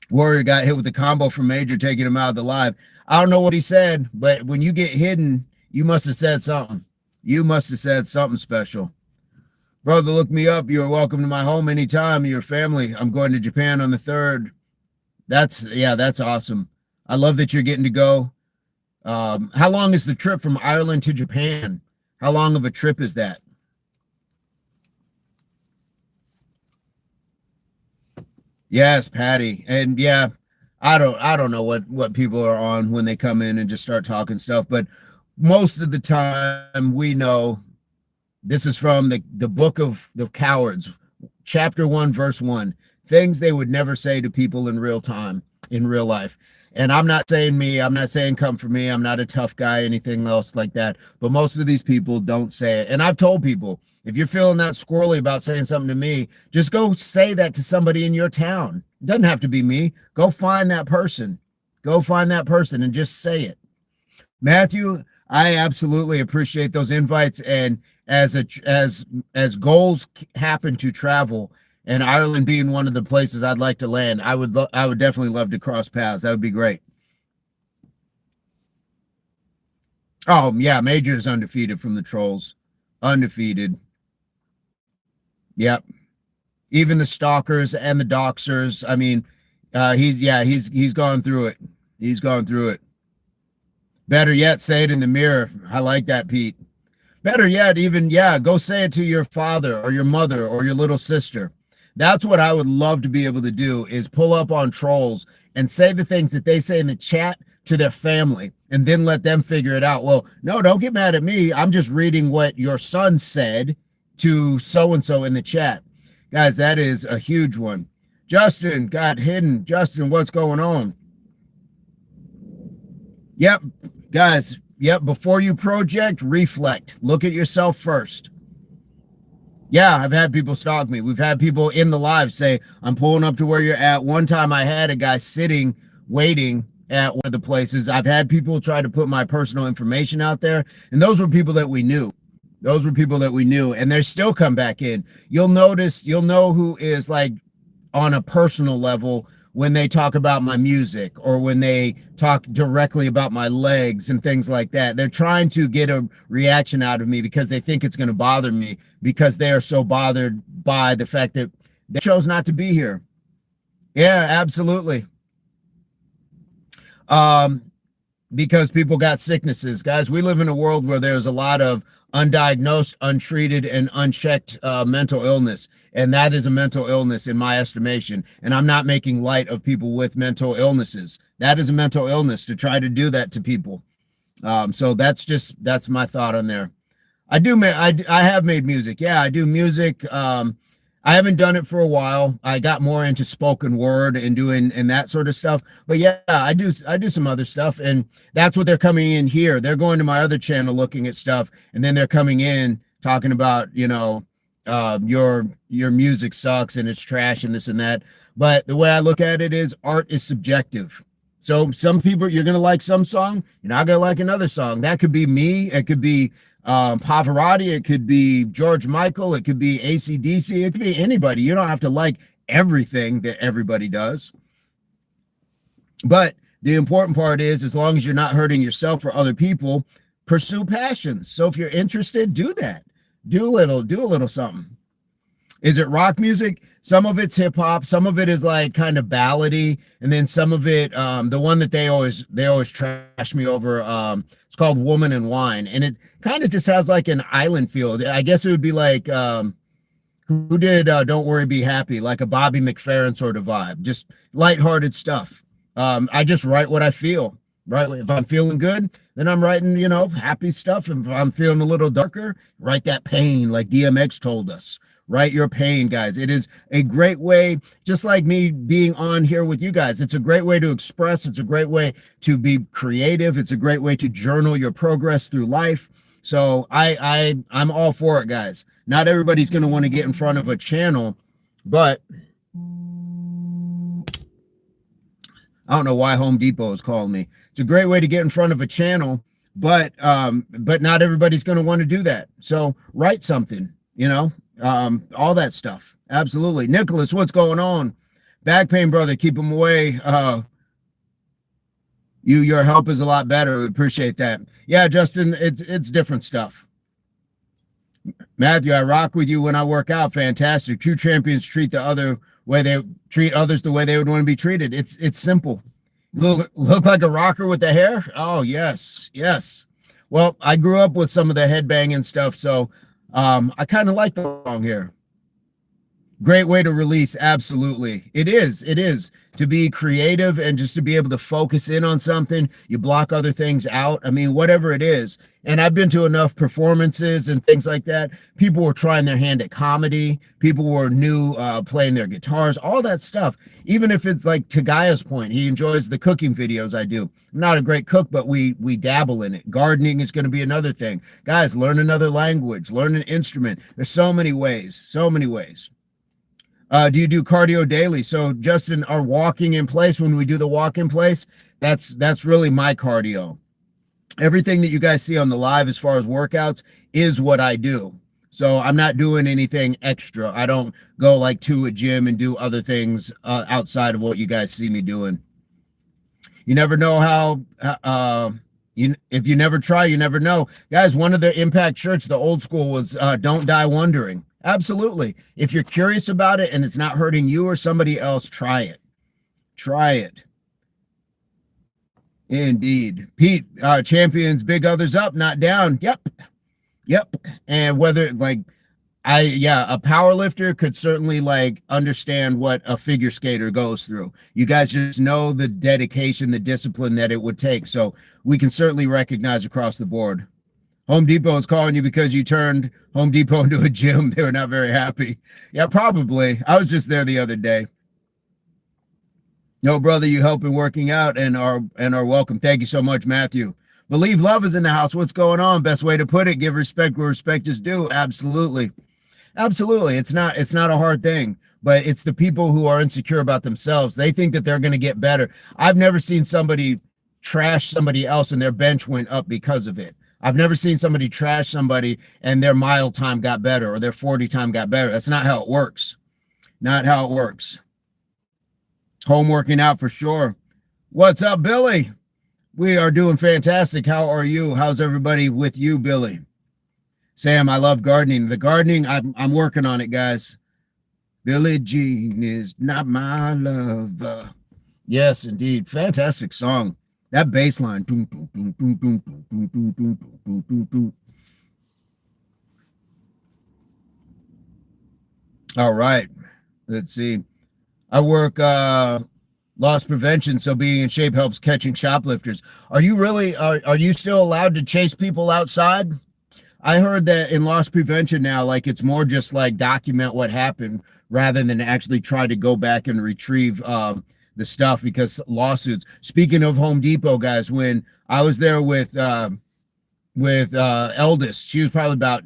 Warrior got hit with a combo from Major, taking him out of the live. I don't know what he said, but when you get hidden, you must have said something. You must have said something special. Brother, look me up. You're welcome to my home anytime. Your family. I'm going to Japan on the 3rd. That's awesome. I love that you're getting to go. How long is the trip from Ireland to Japan? How long of a trip is that? Yes, Patty. And yeah, I don't know what people are on when they come in and just start talking stuff, but most of the time we know this is from the book of the cowards, chapter 1, verse 1. Things they would never say to people in real time, in real life. And I'm not saying me, I'm not saying come for me, I'm not a tough guy, anything else like that. But most of these people don't say it. And I've told people, if you're feeling that squirrely about saying something to me, just go say that to somebody in your town. It doesn't have to be me. Go find that person. Go find that person and just say it. Matthew, I absolutely appreciate those invites. And as goals happen to travel, and Ireland being one of the places I'd like to land, I would definitely love to cross paths. That would be great. Oh, yeah, Major is undefeated from the trolls. Undefeated. Yep. Even the stalkers and the doxers. I mean, he's gone through it. He's gone through it. Better yet, say it in the mirror. I like that, Pete. Better yet, go say it to your father or your mother or your little sister. That's what I would love to be able to do, is pull up on trolls and say the things that they say in the chat to their family, and then let them figure it out. Well, no, don't get mad at me. I'm just reading what your son said to so-and-so in the chat. Guys, that is a huge one. Justin got hidden. Justin, what's going on? Yep, guys. Yep. Before you project, reflect. Look at yourself first. Yeah, I've had people stalk me. We've had people in the live say, I'm pulling up to where you're at. One time I had a guy sitting, waiting at one of the places. I've had people try to put my personal information out there, and those were people that we knew. Those were people that we knew, and they still come back in. You'll notice, you'll know who is like on a personal level when they talk about my music or when they talk directly about my legs and things like that. They're trying to get a reaction out of me because they think it's going to bother me because they are so bothered by the fact that they chose not to be here. Yeah, absolutely. Because people got sicknesses. Guys, we live in a world where there's a lot of undiagnosed, untreated, and unchecked mental illness. And that is a mental illness in my estimation. And I'm not making light of people with mental illnesses. That is a mental illness to try to do that to people. So that's my thought on there. I have made music. Yeah, I do music. I haven't done it for a while. I got more into spoken word and doing and that sort of stuff. But yeah, I do some other stuff, and that's what they're coming in here. They're going to my other channel looking at stuff, and then they're coming in talking about, your music sucks and it's trash and this and that. But the way I look at it is art is subjective. So some people, you're gonna like some song, you're not gonna like another song. That could be me, it could be Pavarotti, it could be George Michael, it could be AC/DC, it could be anybody. You don't have to like everything that everybody does. But the important part is, as long as you're not hurting yourself or other people, pursue passions. So if you're interested, do that. Do a little something. Is it rock music? Some of it's hip hop, some of it is like kind of ballady, and then some of it, the one that they always trash me over, it's called Woman and Wine, and it kind of just has like an island feel. I guess it would be like who did Don't Worry Be Happy, like a Bobby McFerrin sort of vibe, just lighthearted stuff. I just write what I feel. Right. If I'm feeling good, then I'm writing, happy stuff. If I'm feeling a little darker, write that pain, like DMX told us. Write your pain, guys. It is a great way, just like me being on here with you guys. It's a great way to express. It's a great way to be creative. It's a great way to journal your progress through life. So I'm all for it, guys. Not everybody's going to want to get in front of a channel, but I don't know why Home Depot is calling me. It's a great way to get in front of a channel, but not everybody's going to want to do that. So write something, all that stuff. Absolutely. Nicholas, what's going on? Back pain, brother, keep them away. Your help is a lot better. We appreciate that. Yeah, Justin, it's different stuff. Matthew, I rock with you when I work out. Fantastic. True champions treat others the way they would want to be treated. It's simple. Look like a rocker with the hair. Oh yes. Well, I grew up with some of the headbanging stuff, so I kind of like the long hair. Great way to release. Absolutely. It is to be creative and just to be able to focus in on something. You block other things out. I mean, whatever it is. And I've been to enough performances and things like that. People were trying their hand at comedy. People were new, playing their guitars, all that stuff. Even if it's like to Gaia's point, he enjoys the cooking videos I do. I'm not a great cook, but we dabble in it. Gardening is going to be another thing. Guys, learn another language, learn an instrument. There's so many ways. Do you do cardio daily? So Justin, our walking in place, when we do the walk in place, that's really my cardio. Everything that you guys see on the live as far as workouts is what I do. So I'm not doing anything extra. I don't go like to a gym and do other things outside of what you guys see me doing. You never know how, if you never try, you never know. Guys, one of the Impact shirts, the old school, was Don't Die Wondering. Absolutely. If you're curious about it and it's not hurting you or somebody else, try it. Indeed. Pete, champions, big others up, not down. Yep. And whether a power lifter could certainly understand what a figure skater goes through. You guys just know the dedication, the discipline that it would take. So we can certainly recognize across the board. Home Depot is calling you because you turned Home Depot into a gym. They were not very happy. Yeah, probably. I was just there the other day. No, brother, you help in working out and are welcome. Thank you so much, Matthew. Believe love is in the house. What's going on? Best way to put it. Give respect where respect is due. Absolutely. Absolutely. It's not a hard thing, but it's the people who are insecure about themselves. They think that they're going to get better. I've never seen somebody trash somebody else and their bench went up because of it. I've never seen somebody trash somebody and their mile time got better or their 40 time got better. That's not how it works. Not how it works. Home working out for sure. What's up, Billy? We are doing fantastic. How are you? How's everybody with you, Billy? Sam, I love gardening. The gardening, I'm working on it, guys. Billie Jean is not my lover. Yes, indeed. Fantastic song. That bass line. All right. Let's see. I work loss prevention, so being in shape helps catching shoplifters. Are you really are you still allowed to chase people outside? I heard that in loss prevention now, like it's more just like document what happened rather than actually try to go back and retrieve the stuff because lawsuits. Speaking of Home Depot, guys, when I was there with eldest, she was probably about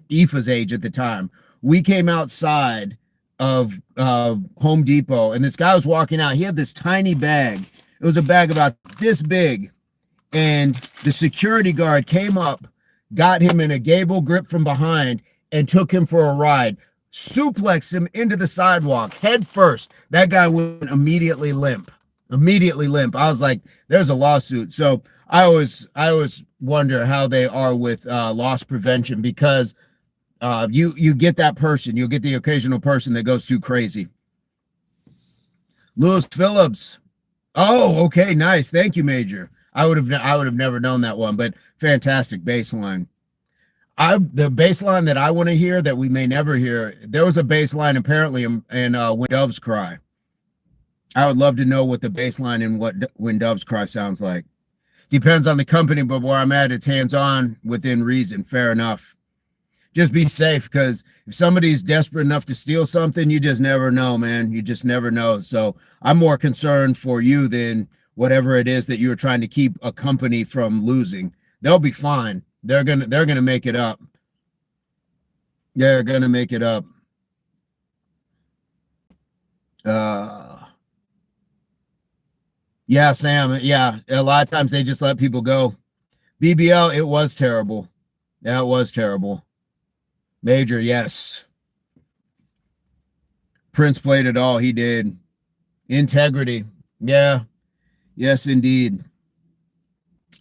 Aoife's age at the time. We came outside of Home Depot, and this guy was walking out. He had this tiny bag. It was a bag about this big, and the security guard came up, got him in a gable grip from behind, and took him for a ride. Suplexed him into the sidewalk head first. That guy went immediately limp. Immediately limp. I was like, "There's a lawsuit." So I always wonder how they are with loss prevention because you get that person, you'll get the occasional person that goes too crazy. Lewis Phillips. Oh, okay, nice. Thank you, Major. I would have never known that one, but fantastic baseline. The baseline that I want to hear that we may never hear. There was a baseline apparently in When Doves Cry. I would love to know what the baseline in When Doves Cry sounds like. Depends on the company, but where I'm at, it's hands-on within reason. Fair enough. Just be safe because if somebody's desperate enough to steal something, you just never know, man. You just never know. So I'm more concerned for you than whatever it is that you're trying to keep a company from losing. They'll be fine. They're gonna make it up. They're gonna make it up. Yeah, Sam. Yeah, a lot of times they just let people go. BBL, it was terrible. That was terrible. Major, yes. Prince played it all. He did. Integrity. Yeah. Yes, indeed.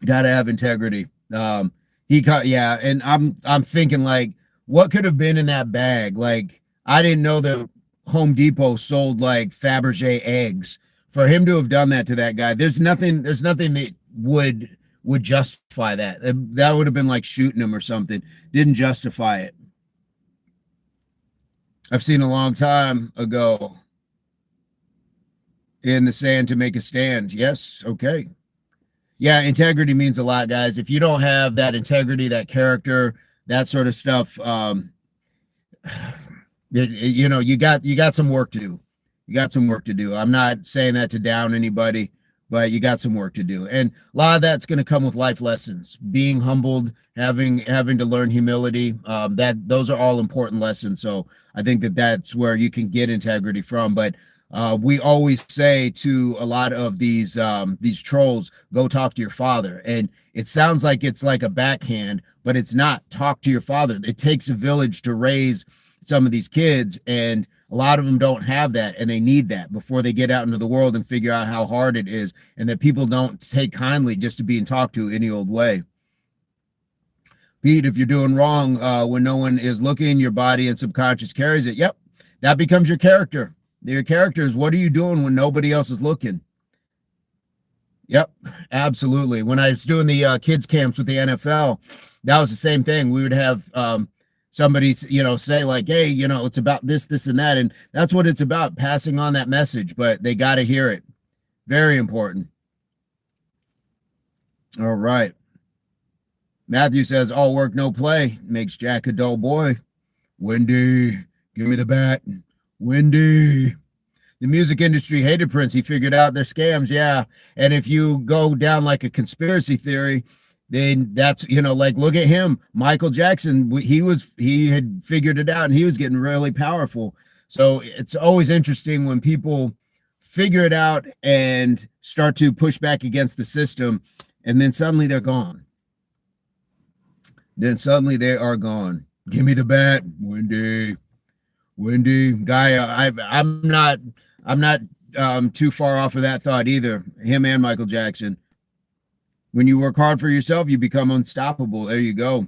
Got to have integrity. Yeah, and I'm thinking like, what could have been in that bag? Like, I didn't know that Home Depot sold like Fabergé eggs. For him to have done that to that guy, there's nothing that would justify that. That would have been like shooting him or something. Didn't justify it. I've seen a long time ago in the sand to make a stand. Yes, okay. Yeah, integrity means a lot, guys. If you don't have that integrity, that character, that sort of stuff, you got some work to do. You got some work to do. I'm not saying that to down anybody, but you got some work to do. And a lot of that's going to come with life lessons, being humbled, having to learn humility. Those are all important lessons. So I think that's where you can get integrity from. But we always say to a lot of these trolls, go talk to your father. And it sounds like it's like a backhand, but it's not. Talk to your father. It takes a village to raise some of these kids, and a lot of them don't have that, and they need that before they get out into the world and figure out how hard it is, and that people don't take kindly just to being talked to any old way. Pete, if you're doing wrong when no one is looking, your body and subconscious carries it. Yep, that becomes your character. Your character is what are you doing when nobody else is looking? Yep, absolutely. When I was doing the kids camps with the NFL, that was the same thing. We would have somebody, say like, hey, it's about this, and that. And that's what it's about, passing on that message, but they got to hear it. Very important. All right. Matthew says, all work, no play makes Jack a dull boy. Wendy, give me the bat. Wendy. The music industry hated Prince. He figured out their scams. Yeah. And if you go down like a conspiracy theory, then that's, like, look at him, Michael Jackson. He had figured it out and he was getting really powerful. So it's always interesting when people figure it out and start to push back against the system, and then suddenly they're gone. Then suddenly they are gone. Give me the bat, Wendy. Guy, I'm not too far off of that thought either. Him and Michael Jackson. When you work hard for yourself, you become unstoppable. There you go.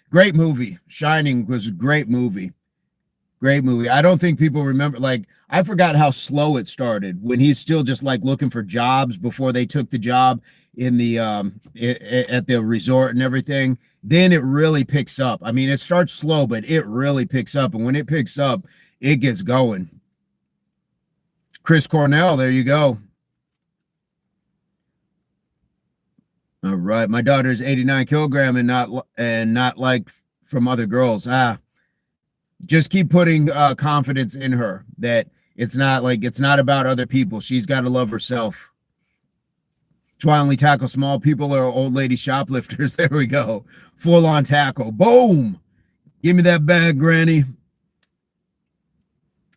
Great movie. Shining was a great movie. Great movie. I don't think people remember, like, I forgot how slow it started when he's still just like looking for jobs before they took the job in the at the resort and everything. Then it really picks up. I mean, it starts slow, but it really picks up. And when it picks up, it gets going. Chris Cornell, there you go. All right. My daughter is 89 kilogram and not like from other girls. Just keep putting confidence in her that it's not about other people. She's got to love herself. That's why I only tackle small people or old lady shoplifters. There we go. Full on tackle. Boom. Give me that bag, Granny.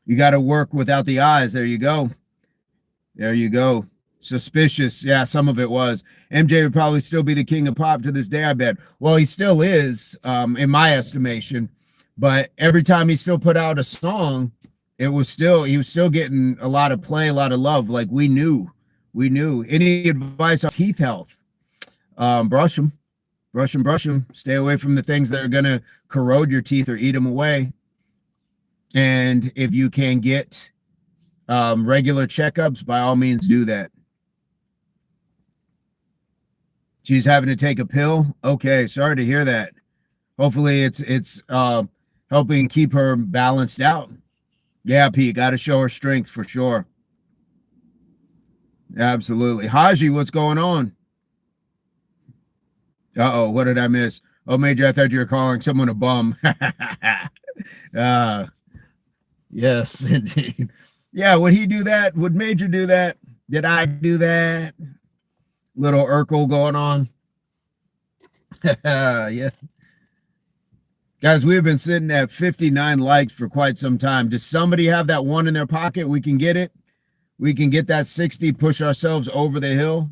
You got to work without the eyes. There you go. There you go. Suspicious. Yeah, some of it was. MJ would probably still be the king of pop to this day, I bet. Well, he still is, in my estimation. But every time he still put out a song, he was still getting a lot of play, a lot of love. Like we knew. Any advice on teeth health? Brush them. Stay away from the things that are going to corrode your teeth or eat them away. And if you can get regular checkups, by all means do that. She's having to take a pill. Okay, sorry to hear that. Hopefully it's helping keep her balanced out. Yeah, Pete, got to show her strength for sure. Absolutely. Haji, what's going on? Uh-oh, what did I miss? Oh, Major, I thought you were calling someone a bum. Yes, indeed. Yeah, would he do that? Would Major do that? Did I do that? Little Urkel going on. Yeah. Guys, we have been sitting at 59 likes for quite some time. Does somebody have that one in their pocket? We can get it. We can get that 60, push ourselves over the hill.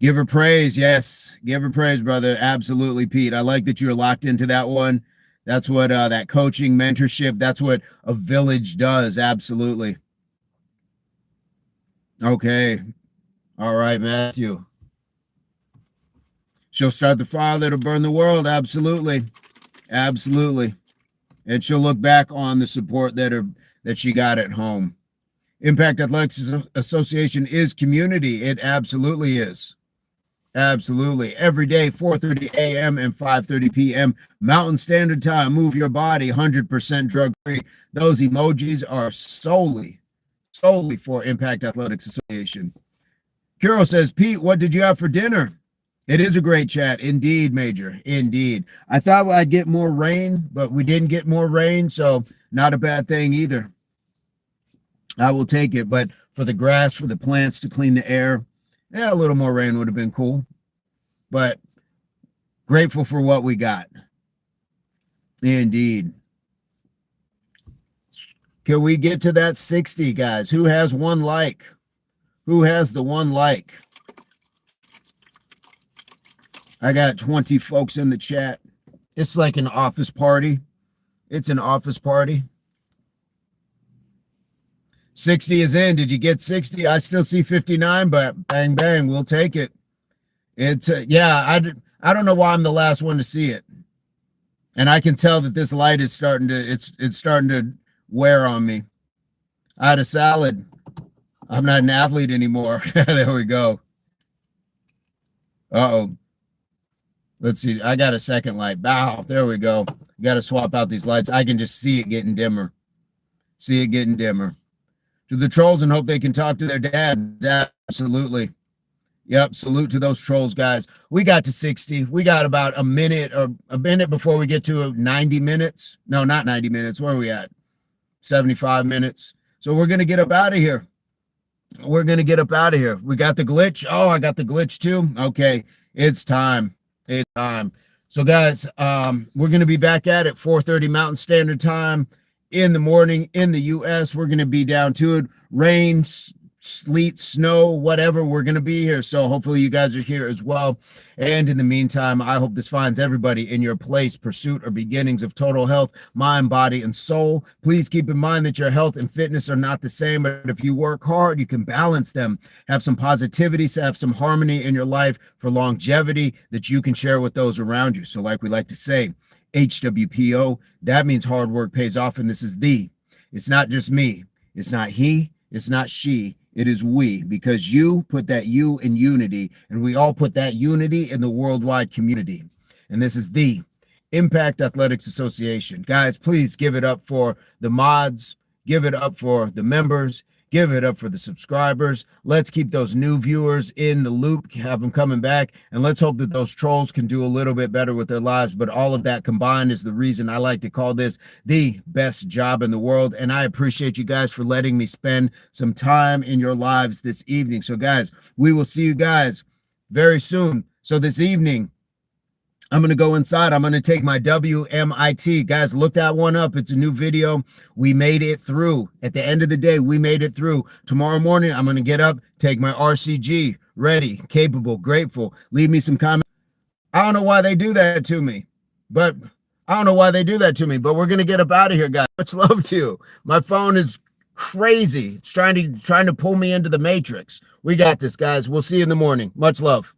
Give her praise. Yes. Give her praise, brother. Absolutely, Pete. I like that you're locked into that one. That's what that coaching, mentorship, that's what a village does. Absolutely. Okay. All right, Matthew. She'll start the fire that'll burn the world. Absolutely. Absolutely. And she'll look back on the support that she got at home. Impact Athletics Association is community. It absolutely is. Absolutely. Every day, 4:30 a.m. and 5:30 p.m. Mountain Standard Time. Move your body, 100% drug-free. Those emojis are solely for Impact Athletics Association. Kiro says, Pete, what did you have for dinner? It is a great chat. Indeed, Major. Indeed. I thought I'd get more rain, but we didn't get more rain, so not a bad thing either. I will take it, but for the grass, for the plants to clean the air, yeah, a little more rain would have been cool, but grateful for what we got. Indeed. Can we get to that 60, guys? Who has one like? Who has the one like? I got 20 folks in the chat. It's like an office party. It's an office party. 60 is in. Did you get 60? I still see 59, but bang, bang, we'll take it. It's, yeah, I don't know why I'm the last one to see it. And I can tell that this light is starting to, it's starting to wear on me. I had a salad. I'm not an athlete anymore. There we go. Uh-oh. Let's see. I got a second light. Wow, there we go. Got to swap out these lights. I can just see it getting dimmer. See it getting dimmer. To the trolls and hope they can talk to their dads. Absolutely. Yep. Salute to those trolls, guys. We got to 60. We got about a minute before we get to 90 minutes. No, not 90 minutes. Where are we at? 75 minutes. So we're going to get up out of here. We're going to get up out of here. We got the glitch. Oh, I got the glitch too. Okay. It's time. It's time. So guys, we're going to be back at it 4:30 Mountain Standard Time in the morning in the US. We're going to be down to it. Rain, sleet, snow, whatever, we're going to be here. So hopefully you guys are here as well. And in the meantime, I hope this finds everybody in your place, pursuit or beginnings of total health, mind, body, and soul. Please keep in mind that your health and fitness are not the same, but if you work hard, you can balance them. Have some positivity, have some harmony in your life for longevity that you can share with those around you. So like we like to say, HWPO, that means hard work pays off. And this is it's not just me. It's not he. It's not she. It is we, because you put that you in unity, and we all put that unity in the worldwide community. And this is the Impact Athletics Association. Guys, please give it up for the mods. Give it up for the members. Give it up for the subscribers. Let's keep those new viewers in the loop, have them coming back, and let's hope that those trolls can do a little bit better with their lives. But all of that combined is the reason I like to call this the best job in the world. And I appreciate you guys for letting me spend some time in your lives this evening. So guys, we will see you guys very soon. So this evening, I'm going to go inside. I'm going to take my WMIT. Guys, look that one up. It's a new video. We made it through. At the end of the day, we made it through. Tomorrow morning, I'm going to get up, take my RCG, ready, capable, grateful. Leave me some comments. I don't know why they do that to me, but we're going to get up out of here, guys. Much love to you. My phone is crazy. It's trying to pull me into the matrix. We got this, guys. We'll see you in the morning. Much love.